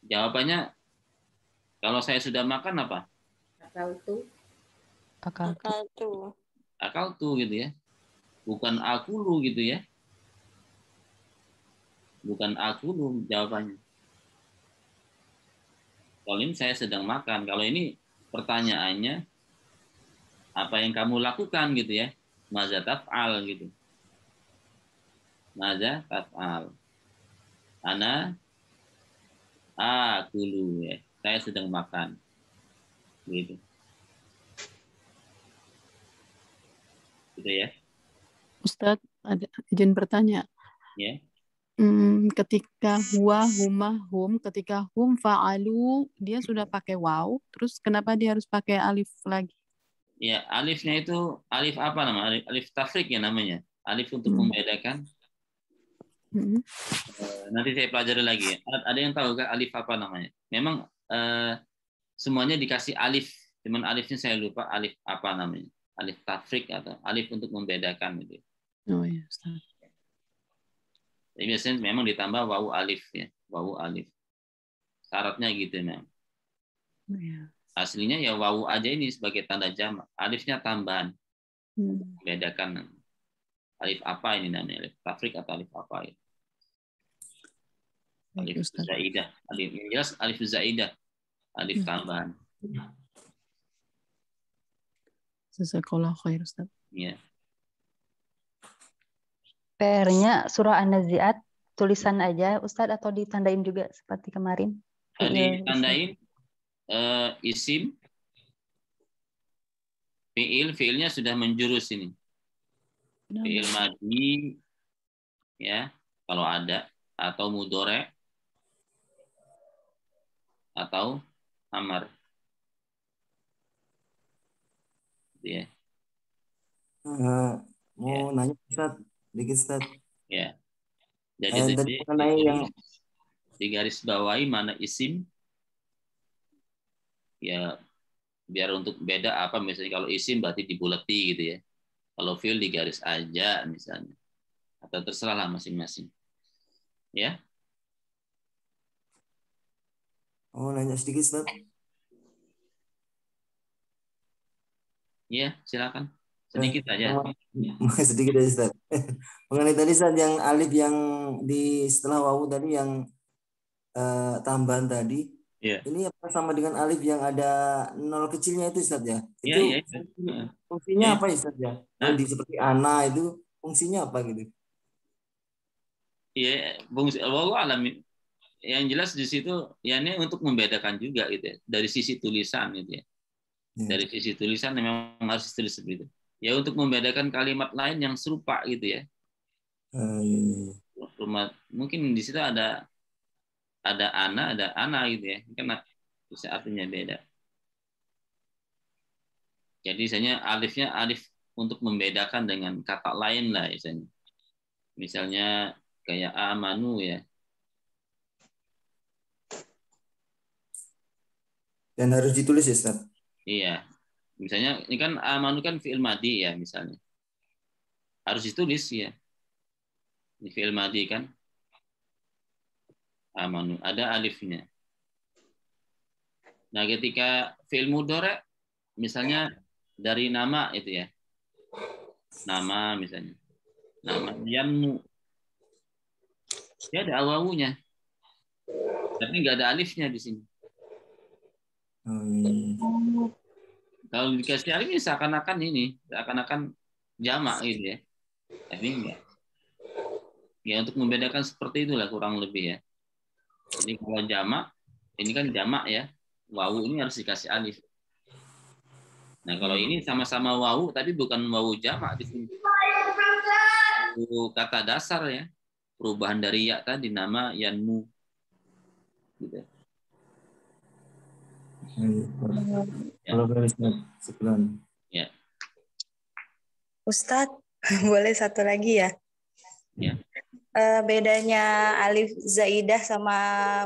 Jawabannya kalau saya sudah makan apa? akal tuh? Akal tuh gitu ya. Bukan aku lu gitu ya. Bukan aku lu jawabannya. Kalau ini saya sedang makan. Kalau ini pertanyaannya apa yang kamu lakukan gitu ya. Maza taf'al gitu. Maza taf'al. Ana akulu ya. Saya sedang makan. Gitu. Gitu ya. Ustadz, ada izin bertanya. Ya. Ketika huwa, huma, hum, ketika hum fa'alu, dia sudah pakai waw, terus kenapa dia harus pakai alif lagi? Ya, alifnya itu alif apa namanya? Alif tafrik ya namanya. Alif untuk membedakan. Nanti saya pelajari lagi ya. Ada yang tahu gak alif apa namanya? Memang semuanya dikasih alif, cuman alifnya saya lupa alif apa namanya. Alif tafrik atau alif untuk membedakan gitu. Oh ya, Ustaz. Jadi biasanya memang ditambah wawu alif ya, wawu alif. Syaratnya gitu memang. Ya. Aslinya ya wawu aja ini sebagai tanda jamak. Alifnya tambahan. Bedakan alif apa ini namanya, alif tafrik atau alif apa itu. Alif zaidah, alif jelas alif zaidah, alif tambahan. Jazakallahu khair, Ustaz. Iya. PR-nya surah An-Nazi'at tulisan aja Ustadz atau ditandain juga seperti kemarin? Ditandain isim, fiilnya sudah menjurus ini. Fiil madhi ya, kalau ada, atau mudhari atau amar. Ya. Mau nanya Ustaz, dikit Ustaz. Ya. Jadi mengenai yang di garis bawahi mana isim ya, biar untuk beda apa misalnya kalau isim berarti dibuleti gitu ya. Kalau fiil di garis aja misalnya. Atau terserah lah masing-masing. Ya. Oh, nanya sedikit Ustaz. Iya, silakan. Sedikit aja. Sedikit aja Ustaz. Mengenai tadi Ustaz yang alif yang di setelah wawu tadi yang tambahan tadi. Yeah. Ini apa sama dengan alif yang ada nol kecilnya itu Ustaz ya? Itu fungsinya apa Ustaz ya? Di seperti ana itu fungsinya apa gitu? Iya, fungsi wallahu alam. Yang jelas di situ ya ini untuk membedakan juga gitu ya, dari sisi tulisan gitu ya. Dari sisi tulisan memang harus ditulis seperti itu. Ya untuk membedakan kalimat lain yang serupa gitu ya. Mungkin di situ ada ana gitu ya. Karena bisa artinya beda. Jadi misalnya alifnya alif untuk membedakan dengan kata lain lah misalnya. Misalnya kayak amanu ya. Dan harus ditulis ya Ustaz? Iya. Misalnya ini kan amanu kan fi'il madhi ya misalnya. Harus ditulis ya. Ini fi'il madhi kan. Amanu ada alifnya. Nah, ketika fi'il mudhari misalnya dari nama itu ya. Nama misalnya. Nama yanmu. Dia ada awawunya. Tapi nggak ada alifnya di sini. Kalau dikasih alif ini seakan-akan jamak gitu ya. Tapi enggak. Ya untuk membedakan seperti itulah kurang lebih ya. Jadi kalau jamak, ini kan jamak ya. Wawu ini harus dikasih alif. Nah kalau ini sama-sama wawu, tapi bukan wawu jamak di sini. Itu kata dasar ya. Perubahan dari ya tadi nama yanmu. Gitu. Ya. Ustadz, boleh satu lagi ya? Ya. Bedanya alif zaidah sama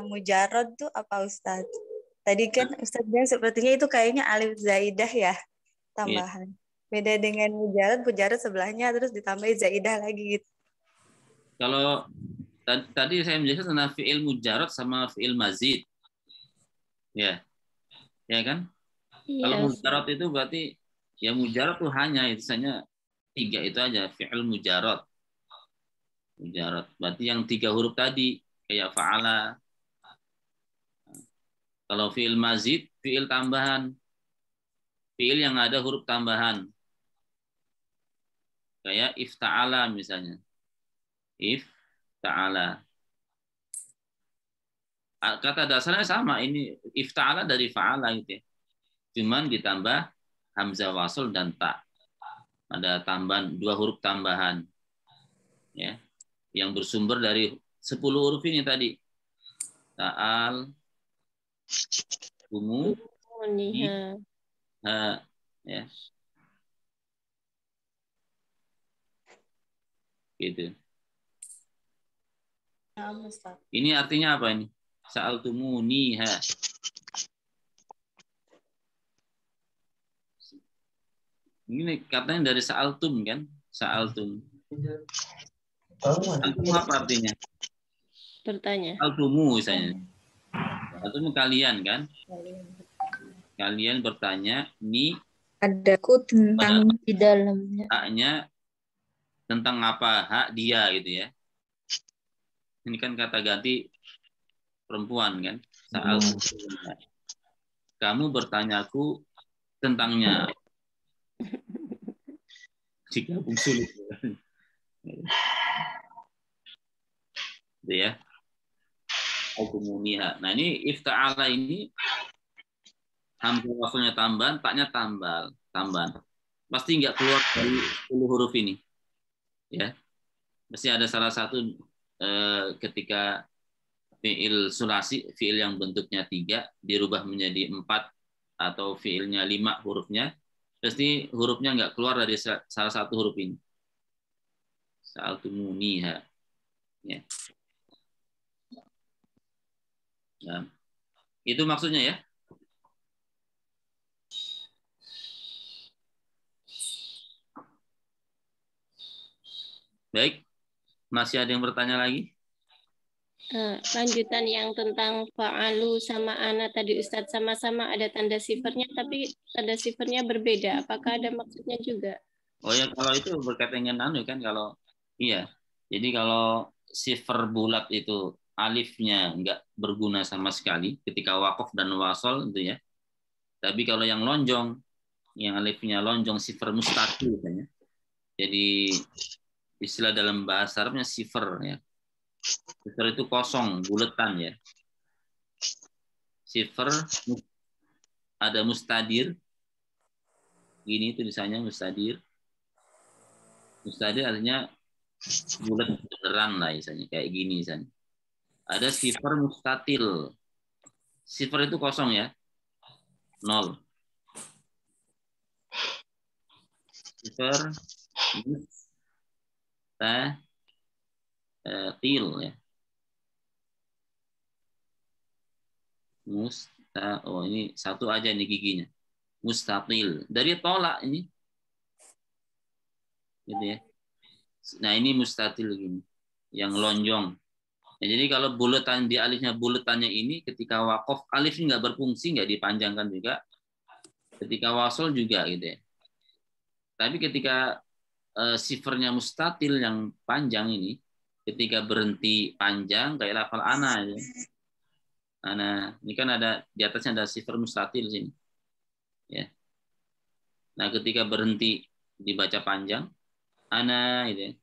mujarrad tuh apa Ustadz? Tadi kan Ustadz bilang sepertinya itu kayaknya alif zaidah ya, tambahan. Beda dengan mujarrad, mujarrad sebelahnya terus ditambahin zaidah lagi gitu. Kalau tadi saya menjelaskan tentang fi'il mujarrad sama fi'il mazid. Ya. Ya kan? Kalau mujarrad itu berarti ya mujarrad tuh hanya itu hanya 3 itu aja, fi'il mujarrad. Mujarrad. Berarti yang 3 huruf tadi kayak fa'ala. Kalau fi'il mazid, fi'il tambahan. Fi'il yang ada huruf tambahan. Kayak ifta'ala misalnya. Ifta'ala. Kata dasarnya sama, ini ifta'ala dari fa'ala gitu ya. Cuman ditambah hamzah wasl dan ta. Ada tambahan 2 huruf tambahan. Ya. Yang bersumber dari 10 huruf ini tadi. Ta'al, umu, ha, ya. Gitu. Ini artinya apa ini? Sa'altumuniha. Ini katanya dari sa'altum kan? Sa'altum. Sa'altum apa artinya? Bertanya. Sa'altumu misalnya. Sa'altum kalian kan? Kalian bertanya, ini adaku tentang di dalamnya. Haknya tentang apa? Hak dia gitu ya. Ini kan kata ganti perempuan kan? Sa'altumuniha. Kamu bertanyaku tentangnya. Jika sulit. Gitu ya. Al-Kumuniha. Nah ini ifta'ala ini hamzah waslnya tambahan, taknya tambahan. Pasti nggak keluar dari 10 huruf ini. Ya. Mesti ada salah satu ketika fi'il sulasi, fi'il yang bentuknya 3 dirubah menjadi 4 atau fi'ilnya 5 hurufnya, pasti hurufnya nggak keluar dari salah satu huruf ini. Sa'altumuniha. Ya. Nah, itu maksudnya ya. Baik, masih ada yang bertanya lagi? Lanjutan yang tentang fa'alu sama ana tadi Ustadz, sama-sama ada tanda sifernya, tapi tanda sifernya berbeda. Apakah ada maksudnya juga? Oh ya, kalau itu berkaitan dengan kan, kalau iya. Jadi kalau sifer bulat itu alifnya nggak berguna sama sekali ketika waqaf dan wasol itu ya. Tapi kalau yang lonjong, yang alifnya lonjong sifer mustaqil katanya. Jadi istilah dalam bahasa Arabnya sifer ya. Sifer itu kosong, buletan ya. Sifer ada mustadir. Gini tulisannya mustadir. Mustadir artinya bulat beneran lah misalnya kayak gini misalnya. Ada sifer mustatil. Sifer itu kosong ya. 0. Sifer mustatil ya. Oh ini satu aja nih giginya. Mustatil. Dari tolak ini. Gitu ya. Nah ini mustatil gini. Yang lonjong. Nah, jadi kalau buletan di alifnya buletannya ini ketika waqaf alifnya nggak berfungsi, nggak dipanjangkan juga. Ketika wasol juga gitu ya. Tapi ketika sifernya mustatil yang panjang ini, ketika berhenti panjang kayak lafal ana ya. Ana ini kan ada di atasnya ada sifer mustatil sini. Ya. Nah, ketika berhenti dibaca panjang ana gitu ya.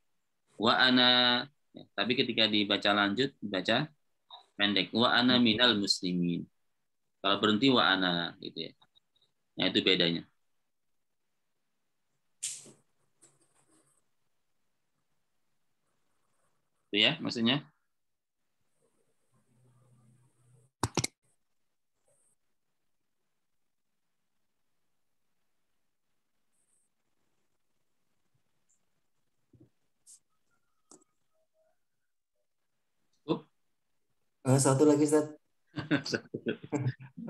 Wa ana ya, tapi ketika dibaca lanjut dibaca pendek wa ana minal muslimin. Kalau berhenti wa ana gitu ya. Nah, itu bedanya. Itu ya maksudnya. Satu lagi Ustaz.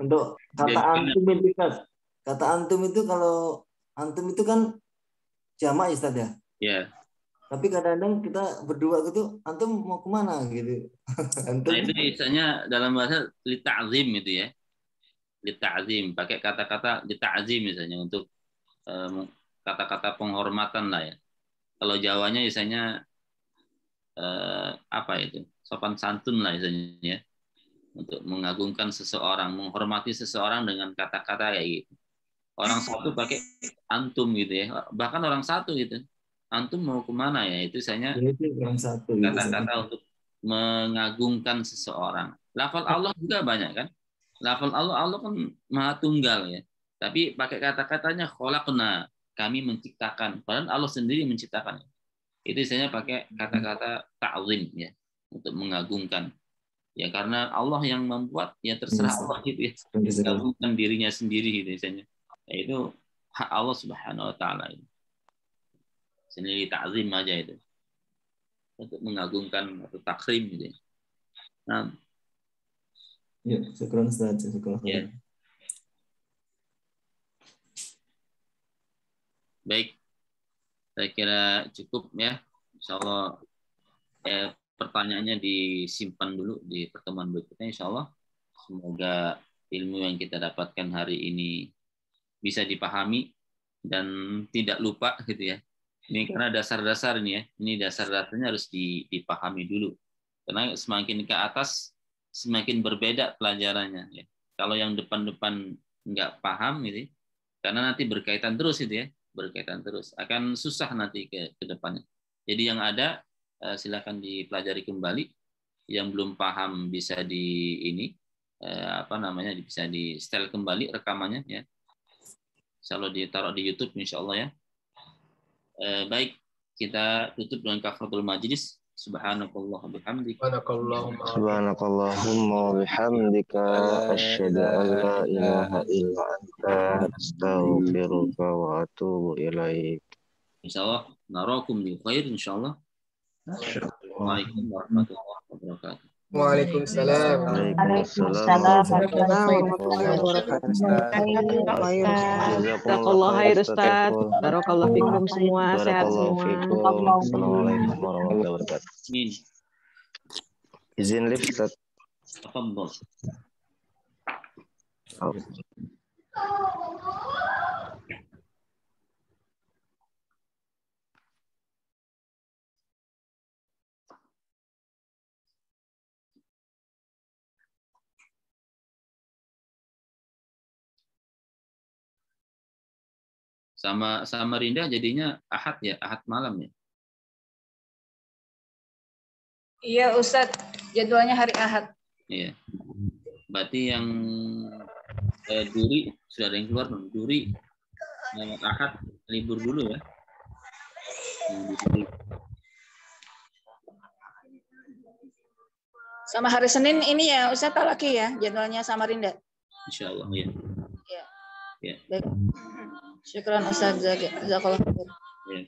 Untuk kata antum itu Ustaz. Kata antum itu kalau antum itu kan jamak Ustaz ya? Iya. Tapi kadang-kadang kita berdua gitu, antum mau kemana gitu? Antum. Nah, itu misalnya dalam bahasa lita'zim itu ya. Lita'zim, pakai kata-kata lita'zim misalnya untuk kata-kata penghormatan lah ya. Kalau Jawanya misalnya apa itu? Sopan santun lah misalnya ya. Untuk mengagungkan seseorang, menghormati seseorang dengan kata-kata kayak gitu. Orang satu pakai antum gitu ya. Bahkan orang satu gitu. Antum mau kemana ya? Itu misalnya kata-kata untuk mengagungkan seseorang. Lafal Allah juga banyak kan? Lafal Allah kan Maha Tunggal ya. Tapi pakai kata-katanya khalaqna, kami menciptakan. Padahal Allah sendiri menciptakan. Itu misalnya pakai kata-kata ta'zim ya, untuk mengagungkan. Ya karena Allah yang membuat, ya terserah Allah gitu ya. Mengagungkan dirinya sendiri gitu misalnya. Ya, itu hak Allah Subhanahu wa taala itu. Sendiri ta'zim aja itu. Untuk mengagungkan atau takrim gitu. Nah, ya, syukran Ustaz, syukran. Ya. Baik. Saya kira cukup ya. Insyaallah pertanyaannya disimpan dulu di pertemuan berikutnya insyaallah. Semoga ilmu yang kita dapatkan hari ini bisa dipahami dan tidak lupa gitu ya. Ini karena dasar-dasar ini ya. Ini dasar-dasarnya harus dipahami dulu. Karena semakin ke atas semakin berbeda pelajarannya ya. Kalau yang depan-depan nggak paham gitu, karena nanti berkaitan terus itu ya, berkaitan terus. Akan susah nanti ke depannya. Jadi yang ada silakan dipelajari kembali. Yang belum paham bisa bisa di setel kembali rekamannya ya. Insyaallah ditaruh di YouTube insyaallah ya. Baik, kita tutup dengan kafaratul majlis. Subhanakallah bihamdika. Subhanakallahumma bihamdika asyhadu an la ilaha illa anta astaghfiruka wa atubu ilaik. Insyaallah narakum bi khair insyaallah. Assalamualaikum warahmatullahi wabarakatuh. Waalaikumsalam. Waalaikumsalam warahmatullahi wabarakatuh. Jazakallah khair Ustaz. Barakallah fikum semua, sehat semua. Assalamualaikum warahmatullahi wabarakatuh. Izin lift Ustaz. Tafadhol. Sama Samarinda jadinya Ahad ya, Ahad malam ya. Iya Ustadz, jadwalnya hari Ahad. Iya. Berarti yang Duri sudah ada yang keluar belum? Duri Ahad libur dulu ya. Sama hari Senin ini ya Ustadz Talaki ya, jadwalnya Samarinda. Insyaallah ya. Iya. Ya. Baik. Syukran Ustaz Jazakallah khair. Ya.